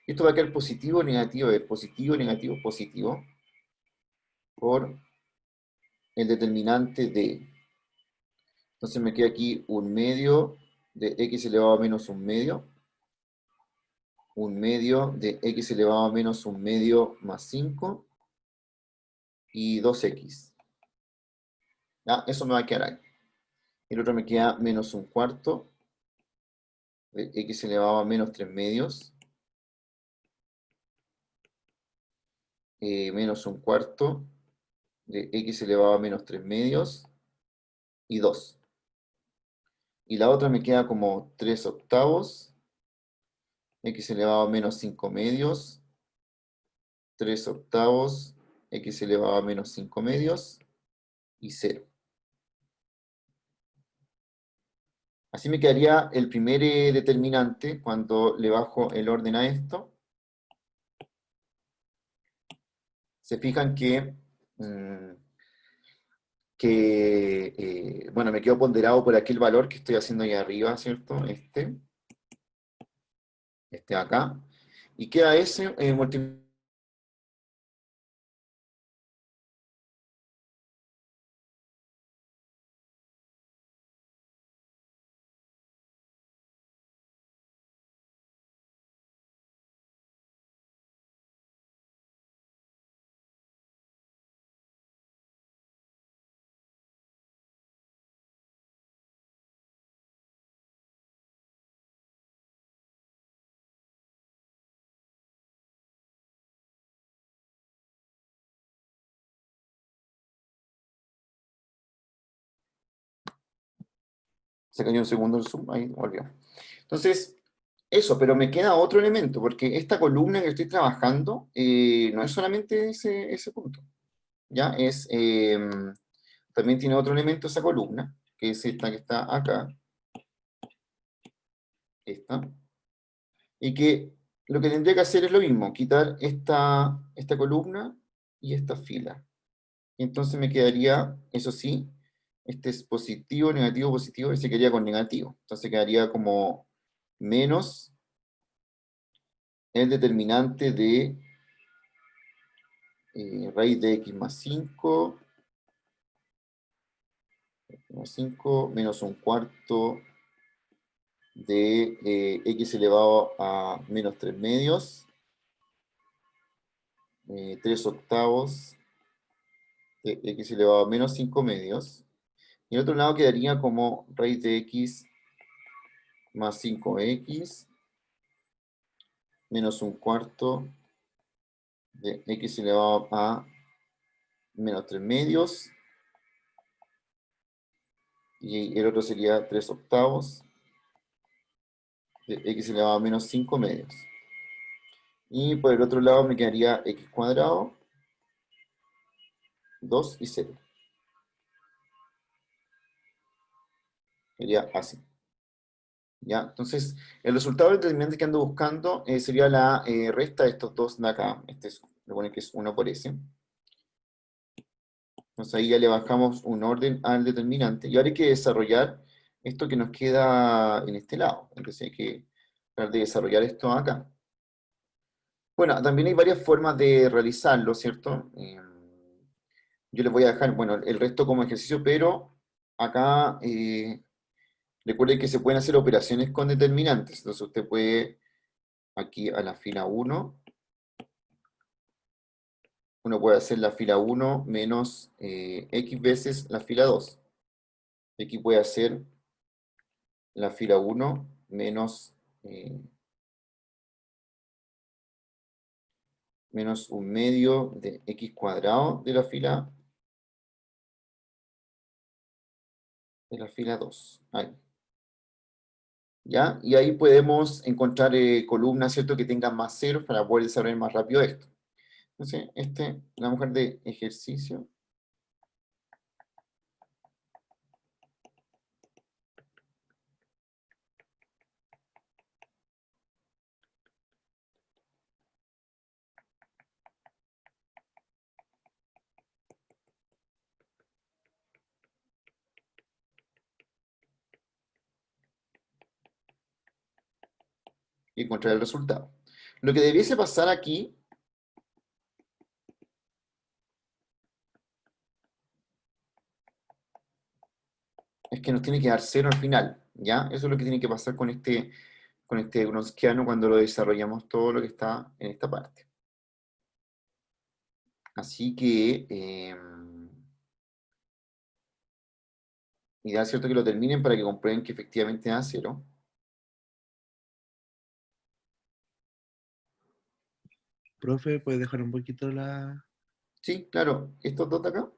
Speaker 1: Esto va a quedar positivo, negativo, positivo, negativo, positivo, por el determinante de. Entonces me queda aquí 1/2 de x elevado a menos 1/2. 1/2 de x elevado a menos 1/2 más 5. Y 2x. ¿Ya? Eso me va a quedar ahí. El otro me queda menos 1/4 de x elevado a menos 3/2. Menos 1/4 de x elevado a menos 3/2 y 2. Y la otra me queda como 3/8, x elevado a menos 5/2, 3/8, x elevado a menos 5/2 y 0. Así me quedaría el primer determinante cuando le bajo el orden a esto. Se fijan que bueno, me quedo ponderado por aquel valor que estoy haciendo ahí arriba, ¿cierto? Este acá. Y queda ese multiplicado. Se cayó un segundo el zoom, ahí volvió. Entonces, eso, pero me queda otro elemento, porque esta columna que estoy trabajando no es solamente ese punto, ¿ya? También tiene otro elemento esa columna, que es esta que está acá, esta, y que lo que tendría que hacer es lo mismo, quitar esta columna y esta fila. Y entonces me quedaría, eso sí, este es positivo, negativo, positivo, y se quedaría con negativo. Entonces quedaría como menos el determinante de raíz de x más 5, menos 1/4 de x elevado a menos 3/2, 3/8 de x elevado a menos 5/2. Y el otro lado quedaría como raíz de x más 5x menos un cuarto de x elevado a menos 3 medios, y el otro sería 3 octavos de x elevado a menos 5 medios. Y por el otro lado me quedaría x cuadrado, 2 y 0. Sería así. ¿Ya? Entonces, el resultado determinante que ando buscando sería la resta de estos dos de acá. Este es, recuerden que es 1 por s. Entonces ahí ya le bajamos un orden al determinante. Y ahora hay que desarrollar esto que nos queda en este lado. Entonces hay que tratar de desarrollar esto acá. Bueno, también hay varias formas de realizarlo, ¿cierto? Yo les voy a dejar, bueno, el resto como ejercicio, pero acá recuerden que se pueden hacer operaciones con determinantes. Entonces usted puede, aquí a la fila 1, uno puede hacer la fila 1 menos x veces la fila 2. Aquí puede hacer la fila 1 menos, menos un medio de x cuadrado de la fila 2. Ahí. ¿Ya? Y ahí podemos encontrar columnas, ¿cierto?, que tengan más ceros para poder desarrollar más rápido esto. Entonces, la mujer de ejercicio. Y encontrar el resultado. Lo que debiese pasar aquí es que nos tiene que dar 0 al final, ¿ya? Eso es lo que tiene que pasar con este Gronskiano cuando lo desarrollamos todo lo que está en esta parte. Así que, ideal, ¿cierto?, que lo terminen para que comprueben que efectivamente da 0.
Speaker 3: Profe, ¿puedes dejar un poquito la...?
Speaker 1: Sí, claro, estos dos de acá.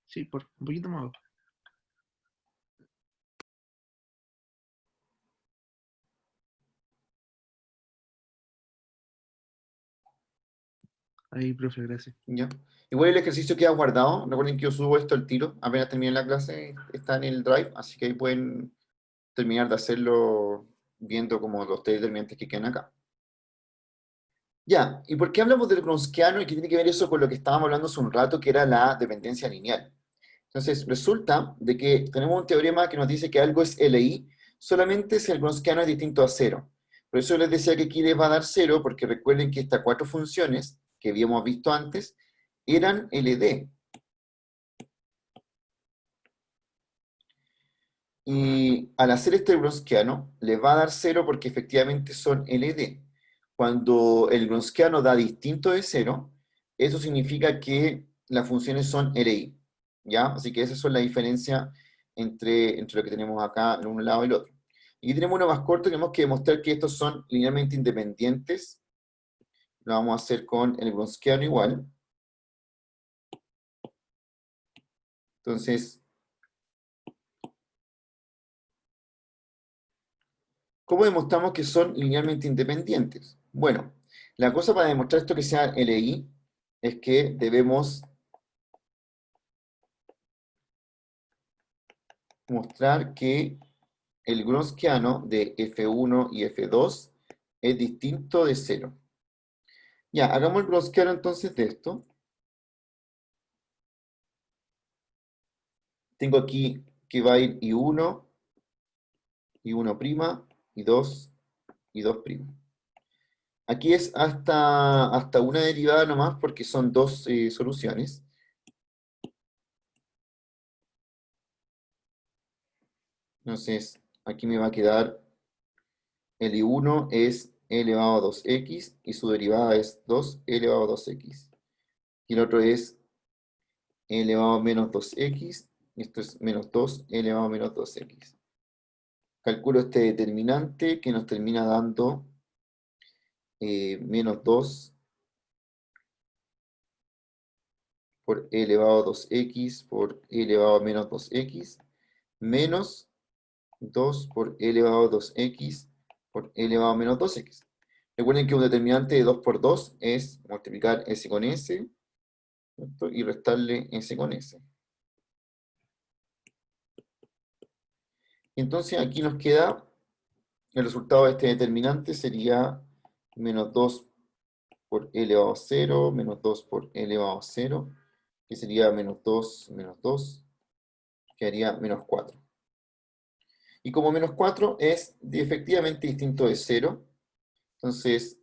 Speaker 3: Sí, por un poquito más abajo. Ahí, profe, gracias.
Speaker 1: Ya. Igual el ejercicio queda guardado. Recuerden que yo subo esto al tiro. Apenas termine la clase, está en el Drive, así que ahí pueden terminar de hacerlo viendo como los tres determinantes que quedan acá. Ya, ¿y por qué hablamos del Gronskiano y qué tiene que ver eso con lo que estábamos hablando hace un rato, que era la dependencia lineal? Entonces, resulta de que tenemos un teorema que nos dice que algo es LI solamente si el Gronskiano es distinto a cero. Por eso les decía que aquí les va a dar cero, porque recuerden que estas cuatro funciones que habíamos visto antes eran LD. Y al hacer este Gronskiano, les va a dar cero porque efectivamente son LD. Cuando el Gronskiano da distinto de cero, eso significa que las funciones son LI. ¿Ya? Así que esa es la diferencia entre lo que tenemos acá en un lado y el otro. Y aquí tenemos uno más corto, tenemos que demostrar que estos son linealmente independientes. Lo vamos a hacer con el Gronskiano igual. Entonces, ¿cómo demostramos que son linealmente independientes? Bueno, la cosa para demostrar esto que sea LI es que debemos mostrar que el Gronskiano de F1 y F2 es distinto de 0. Ya, hagamos el Gronskiano entonces de esto. Tengo aquí que va a ir I1, I1', I2 y 2'. Aquí es hasta una derivada nomás porque son dos soluciones. Entonces, aquí me va a quedar el I1 es e elevado a 2x y su derivada es 2e elevado a 2x. Y el otro es e elevado a menos 2x, y esto es menos 2e elevado a menos 2x. Calculo este determinante que nos termina dando menos 2 por e elevado a 2x por e elevado a menos 2x menos 2 por e elevado a 2x por e elevado a menos 2x. Recuerden que un determinante de 2 por 2 es multiplicar s con s, ¿cierto? Y restarle s con s. Entonces aquí nos queda, el resultado de este determinante sería menos 2 por e elevado a 0, menos 2 por e elevado a 0, que sería menos 2, que haría menos 4. Y como menos 4 es efectivamente distinto de 0, entonces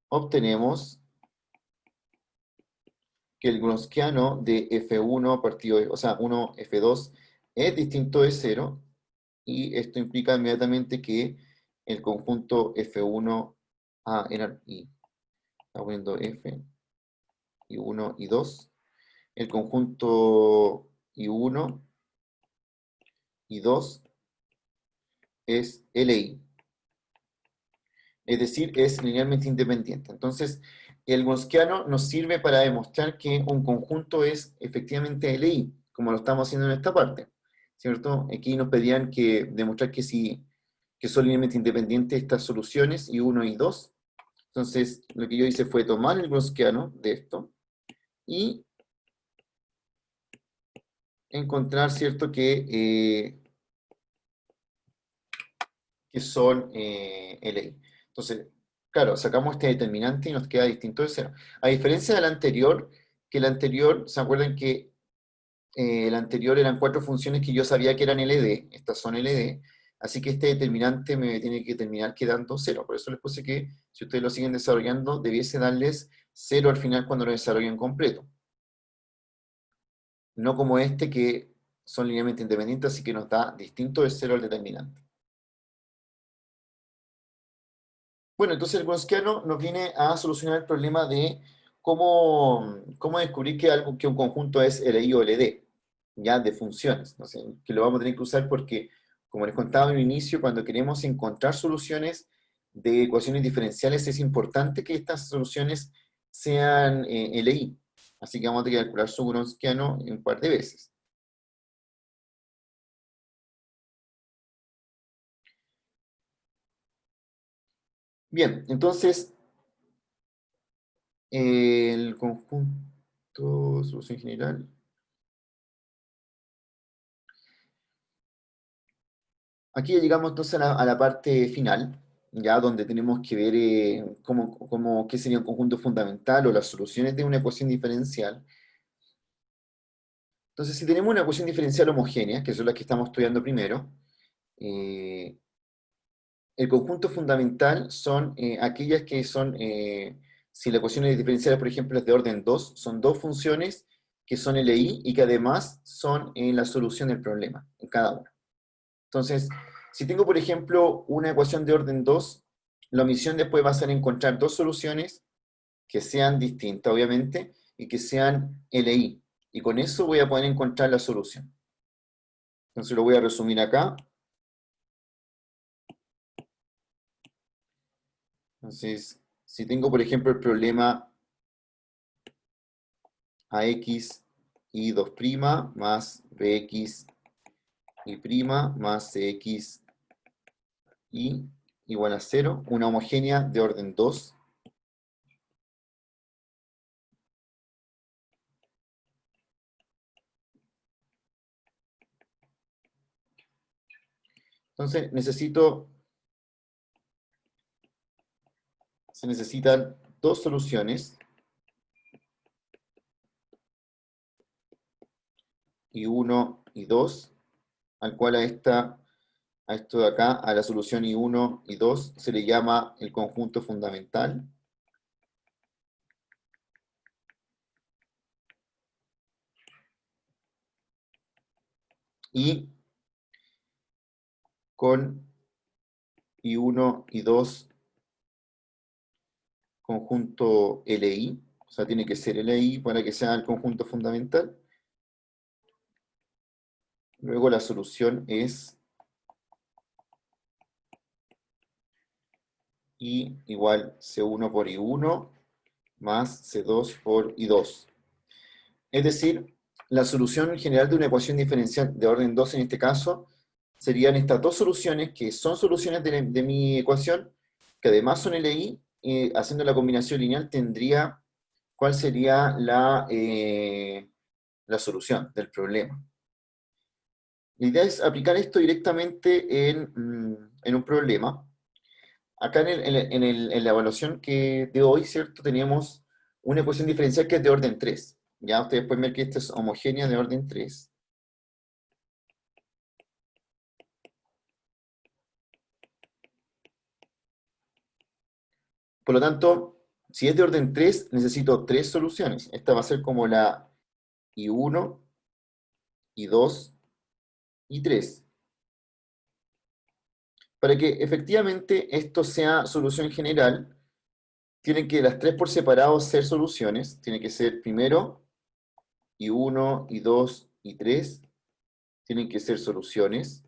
Speaker 1: obtenemos que el Gronskiano de F1 partido de, o sea, 1 F2 es distinto de 0, y esto implica inmediatamente que el conjunto F1 y está poniendo F y 1 y 2, el conjunto I1 y 2 es LI, es decir, es linealmente independiente. Entonces, el Gronskiano nos sirve para demostrar que un conjunto es efectivamente LI, como lo estamos haciendo en esta parte, ¿cierto? Aquí nos pedían que demostrar que, que son linealmente independientes estas soluciones, I1 y 2. Entonces, lo que yo hice fue tomar el Gronskiano de esto y encontrar, ¿cierto?, que son LI. Entonces, claro, sacamos este determinante y nos queda distinto de 0. A diferencia del anterior, que el anterior, ¿se acuerdan que el anterior eran 4 funciones que yo sabía que eran LD? Estas son LD. Así que este determinante me tiene que terminar quedando 0. Por eso les puse que, si ustedes lo siguen desarrollando, debiese darles 0 al final cuando lo desarrollen completo. No como este, que son linealmente independientes, así que nos da distinto de 0 al determinante. Bueno, entonces el Gronskiano nos viene a solucionar el problema de cómo descubrir que un conjunto es LI o LD, ya de funciones. No sé, que lo vamos a tener que usar porque, como les contaba en un inicio, cuando queremos encontrar soluciones de ecuaciones diferenciales, es importante que estas soluciones sean LI. Así que vamos a tener que calcular su Gronskiano un par de veces. Bien, entonces, el conjunto, solución general. Aquí ya llegamos entonces a la parte final, ya donde tenemos que ver qué sería un conjunto fundamental o las soluciones de una ecuación diferencial. Entonces, si tenemos una ecuación diferencial homogénea, que son las que estamos estudiando primero, eh, el conjunto fundamental son aquellas que son, si la ecuación diferencial, por ejemplo, es de orden 2, son dos funciones que son LI y que además son la solución del problema, en cada una. Entonces, si tengo, por ejemplo, una ecuación de orden 2, la misión después va a ser encontrar dos soluciones que sean distintas, obviamente, y que sean LI. Y con eso voy a poder encontrar la solución. Entonces lo voy a resumir acá. Entonces, si tengo, por ejemplo, el problema AX y 2' más BX y' más CX y igual a 0, una homogénea de orden 2. Entonces se necesitan dos soluciones, y 1 y 2, al cual a esto de acá, a la solución I1 y 2, se le llama el conjunto fundamental. Y con I1 y 2, conjunto LI, o sea, tiene que ser LI para que sea el conjunto fundamental. Luego la solución es I igual C1 por I1 más C2 por I2. Es decir, la solución general de una ecuación diferencial de orden 2 en este caso serían estas dos soluciones que son soluciones de mi ecuación, que además son LI, haciendo la combinación lineal tendría cuál sería la solución del problema. La idea es aplicar esto directamente en un problema. Acá en la evaluación de hoy, ¿cierto? Teníamos una ecuación diferencial que es de orden 3. Ya ustedes pueden ver que esta es homogénea de orden 3. Por lo tanto, si es de orden 3, necesito tres soluciones. Esta va a ser como la I1, I2 y 3. Para que efectivamente esto sea solución general, tienen que las tres por separado ser soluciones. Tiene que ser primero I1, I2 y 3. Tienen que ser soluciones.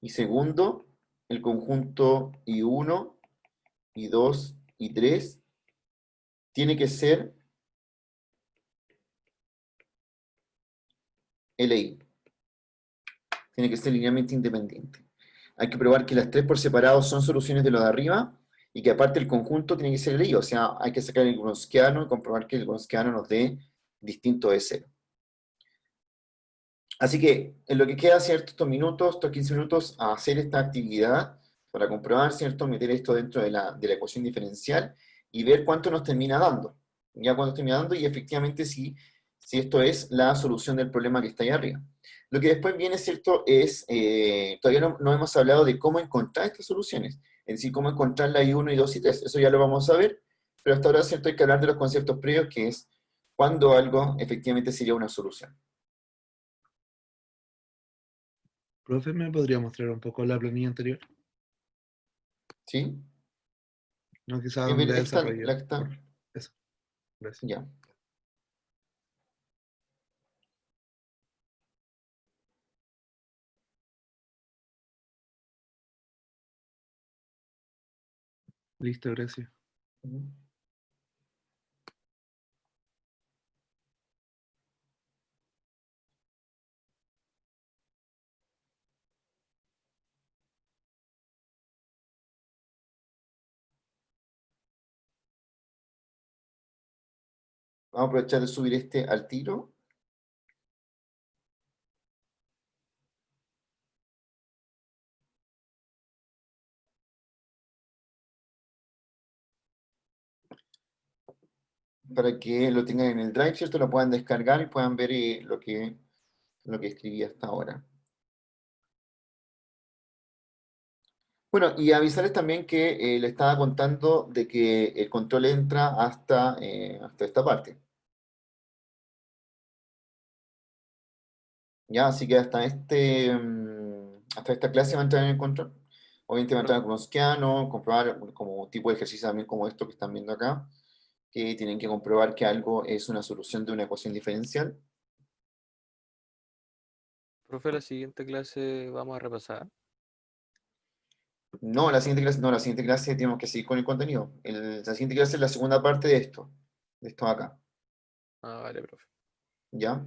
Speaker 1: Y segundo, el conjunto I1, I2 y 3 tiene que ser LI. Tiene que ser linealmente independiente. Hay que probar que las tres por separado son soluciones de lo de arriba y que aparte el conjunto tiene que ser LI. O sea, hay que sacar el Gonskiano y comprobar que el Gonskiano nos dé distinto de cero. Así que en lo que queda, ¿cierto? Estos 15 minutos a hacer esta actividad para comprobar, ¿cierto? Meter esto dentro de la ecuación diferencial y ver cuánto nos termina dando. Ya cuánto termina dando y efectivamente si esto es la solución del problema que está ahí arriba. Lo que después viene, ¿cierto? Es, todavía no hemos hablado de cómo encontrar estas soluciones, es decir, cómo encontrar la I1, I2 y 3. Eso ya lo vamos a ver, pero hasta ahora, ¿cierto? Hay que hablar de los conceptos previos, que es cuándo algo efectivamente sería una solución.
Speaker 3: Profe, ¿me podría mostrar un poco la planilla anterior?
Speaker 1: ¿Sí?
Speaker 3: No, quizá
Speaker 1: Sí,
Speaker 3: donde
Speaker 1: la
Speaker 3: desarrollé.
Speaker 1: que está,
Speaker 3: Eso, gracias.
Speaker 1: ya.
Speaker 3: Listo, gracias.
Speaker 1: Ujú. Vamos a aprovechar de subir este al tiro. Para que lo tengan en el Drive, ¿cierto? Lo puedan descargar y puedan ver lo que escribí hasta ahora. Bueno, y avisarles también que le estaba contando de que el control entra hasta esta parte. Ya, así que hasta esta clase va a entrar en el control. Obviamente va a entrar
Speaker 2: Profe,
Speaker 1: con Gaussiano, comprobar como tipo de ejercicio también como esto que están viendo acá, que tienen que comprobar que algo es una solución de una ecuación diferencial.
Speaker 2: profe, la siguiente clase vamos a repasar.
Speaker 1: No, la siguiente clase tenemos que seguir con el contenido. La siguiente clase es la segunda parte de esto acá,
Speaker 2: Ah, vale, profe.
Speaker 1: ¿ya?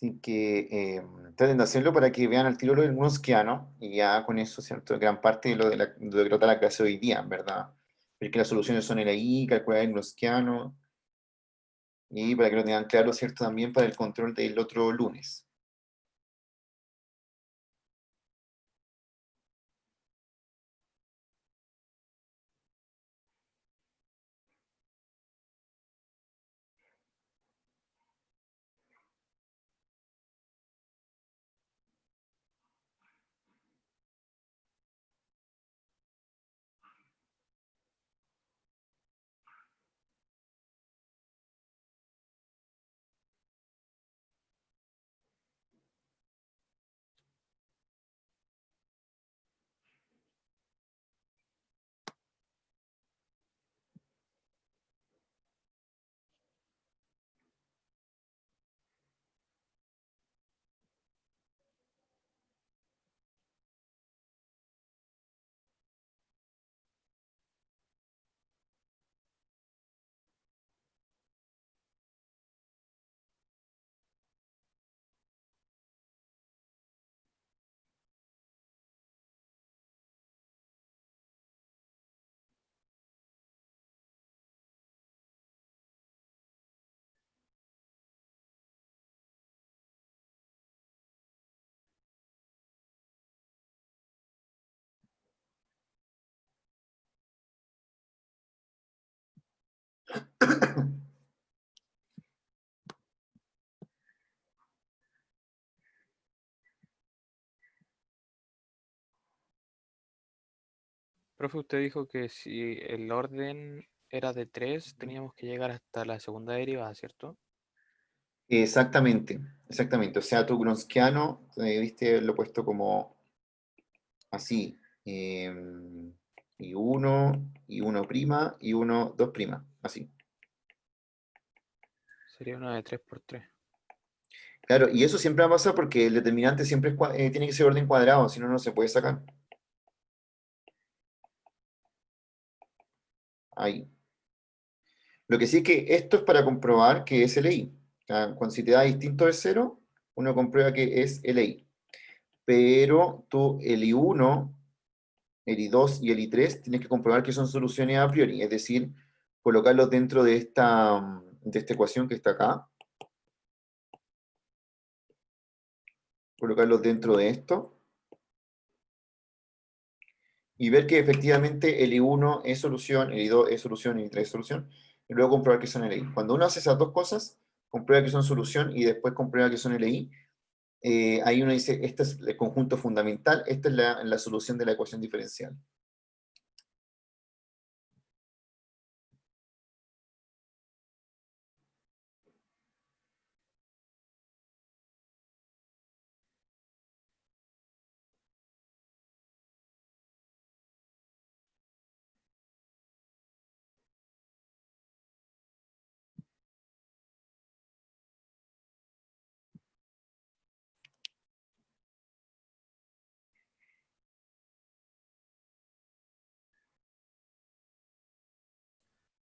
Speaker 1: Así que traten de hacerlo para que vean al tiro lo del Gronskiano y ya con eso, ¿cierto? Gran parte de de lo que trata la clase hoy día, ¿verdad? Porque las soluciones son LI, calcular el Gronskiano y para que lo tengan claro, ¿cierto? También para el control del otro lunes.
Speaker 2: Profe, usted dijo que si el orden era de 3 teníamos que llegar hasta la segunda derivada, ¿cierto?
Speaker 1: Exactamente, exactamente. O sea, tu Gronskiano, viste, lo he puesto como así. Y uno prima, y uno, dos prima, así.
Speaker 2: Sería una de 3 por 3.
Speaker 1: Claro, y eso siempre va a pasar porque el determinante siempre tiene que ser orden cuadrado, si no, no se puede sacar. Ahí. Lo que sí es que esto es para comprobar que es LI. O sea, cuando si te da distinto de cero, uno comprueba que es LI. Pero tú, el I1, el I2 y el I3 tienes que comprobar que son soluciones a priori, es decir, colocarlos dentro de esta ecuación que está acá, colocarlos dentro de esto, y ver que efectivamente el I1 es solución, el I2 es solución, el I3 es solución, y luego comprobar que son LI. Cuando uno hace esas dos cosas, comprueba que son solución y después comprueba que son LI, ahí uno dice, este es el conjunto fundamental, esta es la solución de la ecuación diferencial.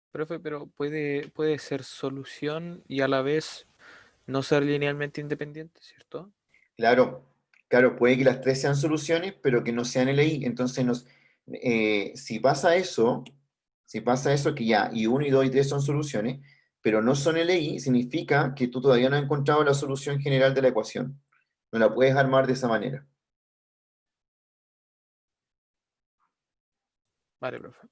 Speaker 2: Profe, pero puede ser solución y a la vez no ser linealmente independiente, ¿cierto?
Speaker 1: Claro, claro, puede que las tres sean soluciones, pero que no sean LI. Entonces, si pasa eso, si pasa eso que ya, y uno y 2 y 3 son soluciones, pero no son LI, significa que tú todavía no has encontrado la solución general de la ecuación. No la puedes armar de esa manera.
Speaker 2: Vale, profe.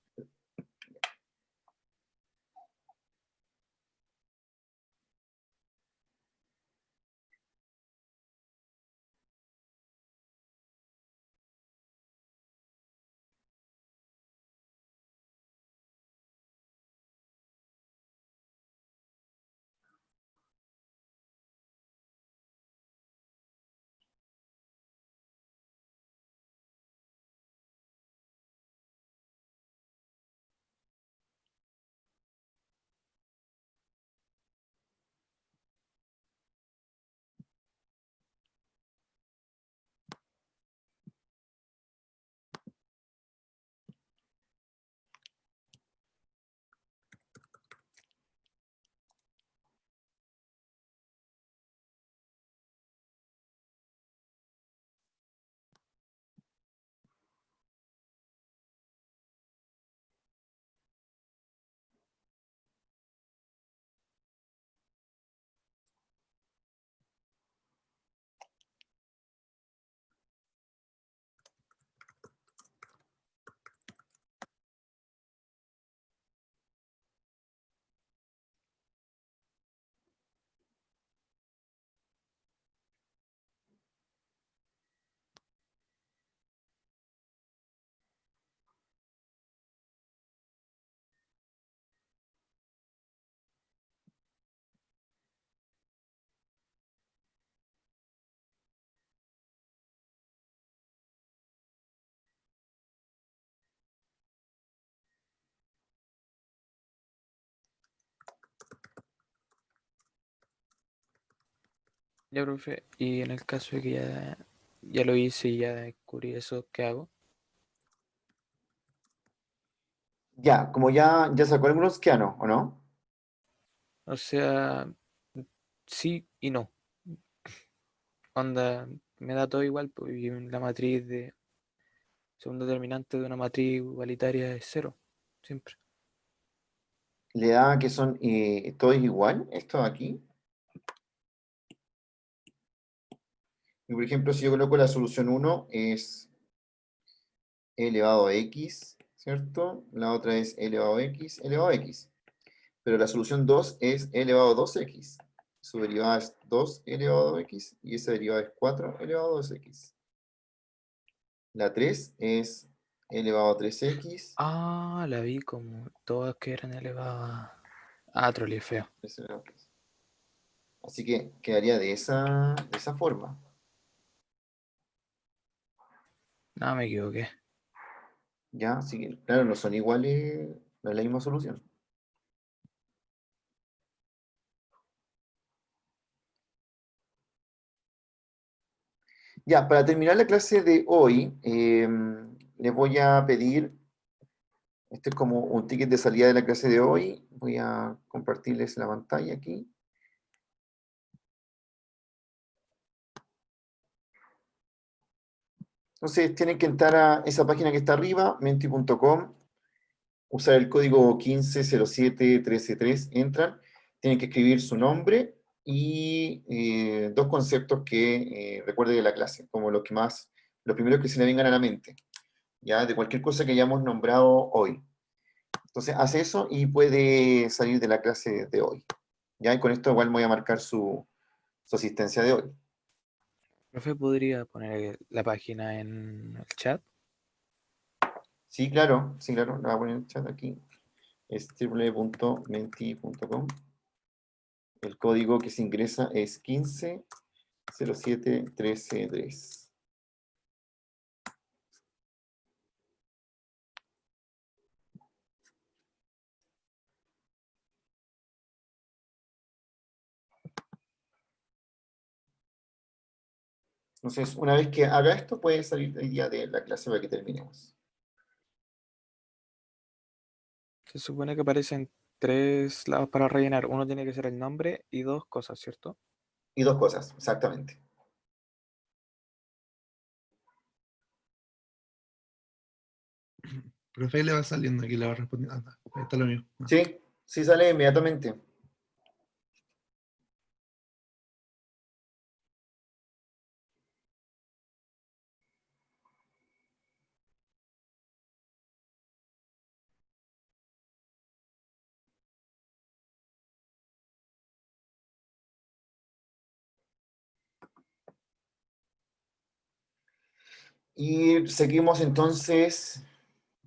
Speaker 2: Ya, profe. Y en el caso de que ya lo hice y ya descubrí eso, ¿qué hago?
Speaker 1: Ya, como ya sacó algunos que no, ¿o no?
Speaker 2: O sea, sí y no. Onda, me da todo igual, pues, y la matriz de segundo determinante de una matriz igualitaria es cero, siempre.
Speaker 1: Le da que son todo es igual, esto de aquí. Y por ejemplo, si yo coloco la solución uno es e elevado a x, ¿cierto? La otra es e elevado a x, e elevado a x. Pero la solución 2 es e elevado a 2x. Su derivada es 2 elevado a x y esa derivada es 4 elevado a 2x. La 3 es e elevado a 3x.
Speaker 2: Ah, la vi como todas que eran elevadas a trolifeo.
Speaker 1: Así que quedaría de esa forma.
Speaker 2: No, me equivoqué.
Speaker 1: ¿Ya? Así que, claro, no son iguales, no es la misma solución. Ya, para terminar la clase de hoy, les voy a pedir, este es como un ticket de salida de la clase de hoy, voy a compartirles la pantalla aquí. Entonces tienen que entrar a esa página que está arriba, menti.com, usar el código 1507133, entran, tienen que escribir su nombre y dos conceptos que recuerde de la clase, como los primeros que se le vengan a la mente, ya, de cualquier cosa que hayamos nombrado hoy. Entonces hace eso y puede salir de la clase de hoy. Ya, y con esto igual voy a marcar su asistencia de hoy.
Speaker 2: Profe, ¿podría poner la página en el chat?
Speaker 1: Sí, claro, lo voy a poner en el chat aquí. Es www.menti.com. El código que se ingresa es 1507133. Entonces, una vez que haga esto, puede salir el día de la clase para que terminemos.
Speaker 2: Se supone que aparecen tres lados para rellenar. Uno tiene que ser el nombre y dos cosas, ¿cierto?
Speaker 1: Y dos cosas, exactamente.
Speaker 3: Profe, ahí le va saliendo aquí, le va respondiendo. Anda, ahí está lo mismo.
Speaker 1: Sí, sí sale inmediatamente. Y seguimos entonces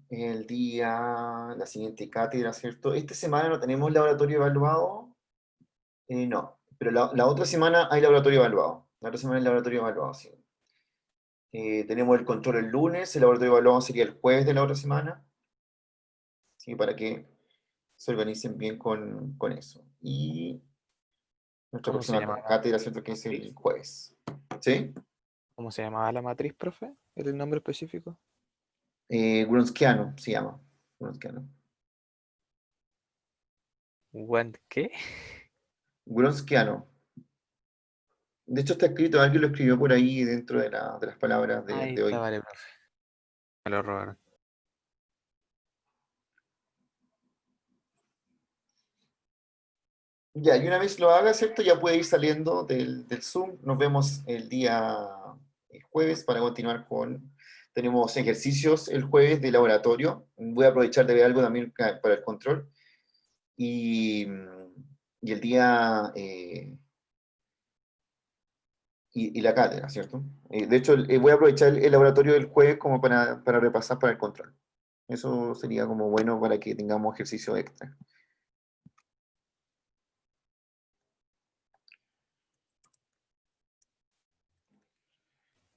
Speaker 1: la siguiente cátedra, ¿cierto? Esta semana no tenemos laboratorio evaluado. No, pero la otra semana hay laboratorio evaluado. La otra semana hay laboratorio evaluado, sí. Tenemos el control el lunes, el laboratorio evaluado sería el jueves de la otra semana, ¿sí? Para que se organicen bien con eso. Y nuestra
Speaker 2: ¿Cómo se
Speaker 1: próxima
Speaker 2: llamaba?
Speaker 1: cátedra, ¿cierto? Que es el jueves. ¿Sí?
Speaker 2: ¿Cómo se llamaba la matriz, profe? ¿Era el nombre específico?
Speaker 1: Wronskiano se llama. Wronskiano.
Speaker 2: ¿Qué?
Speaker 1: Wronskiano. De hecho está escrito, alguien lo escribió por ahí dentro de las palabras
Speaker 2: Ahí
Speaker 1: de
Speaker 2: está,
Speaker 1: hoy.
Speaker 2: vale, profe. Me lo robaron.
Speaker 1: Ya, y una vez lo haga, ¿cierto? Ya puede ir saliendo del Zoom. Nos vemos el jueves para continuar con... Tenemos ejercicios el jueves de laboratorio. Voy a aprovechar de ver algo también para el control. Y el día... y la cátedra, ¿cierto? De hecho, voy a aprovechar el laboratorio del jueves como para repasar para el control. Eso sería como bueno para que tengamos ejercicio extra.
Speaker 2: Vale, profe.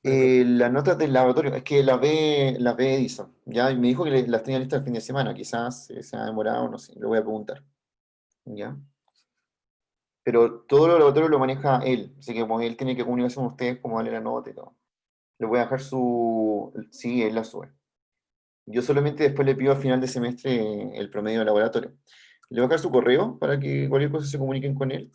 Speaker 1: Las notas del laboratorio, es que las ve Edison, ya, y me dijo que las tenía listas el fin de semana, quizás se ha demorado, no sé, le voy a preguntar, ¿ya? Pero todo el laboratorio lo maneja él, así que como él tiene que comunicarse con ustedes, como darle la nota y todo. Le voy a dejar su... Sí, él la sube. Yo solamente después le pido al final de semestre el promedio de laboratorio. Le voy a dejar su correo para que cualquier cosa se comuniquen con él.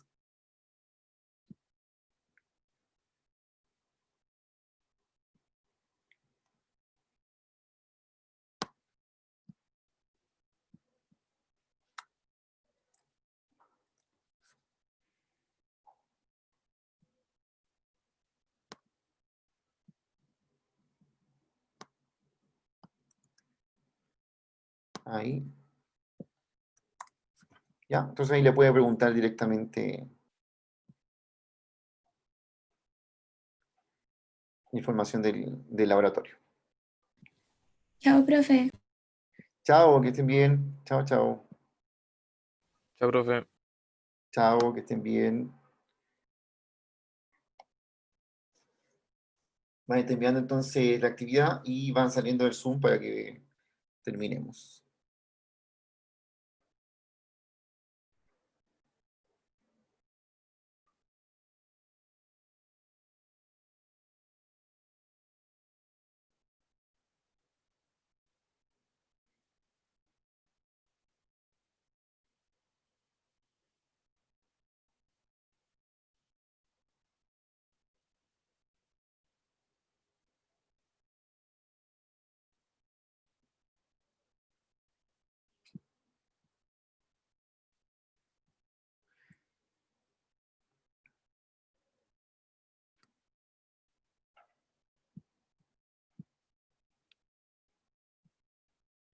Speaker 1: Ahí. Ya, entonces ahí le puede preguntar directamente información del laboratorio.
Speaker 4: Chao, profe.
Speaker 1: Chao, que estén bien. Chao, chao.
Speaker 2: Chao, profe.
Speaker 1: Chao, que estén bien. Van a estar enviando entonces la actividad y van saliendo del Zoom para que terminemos.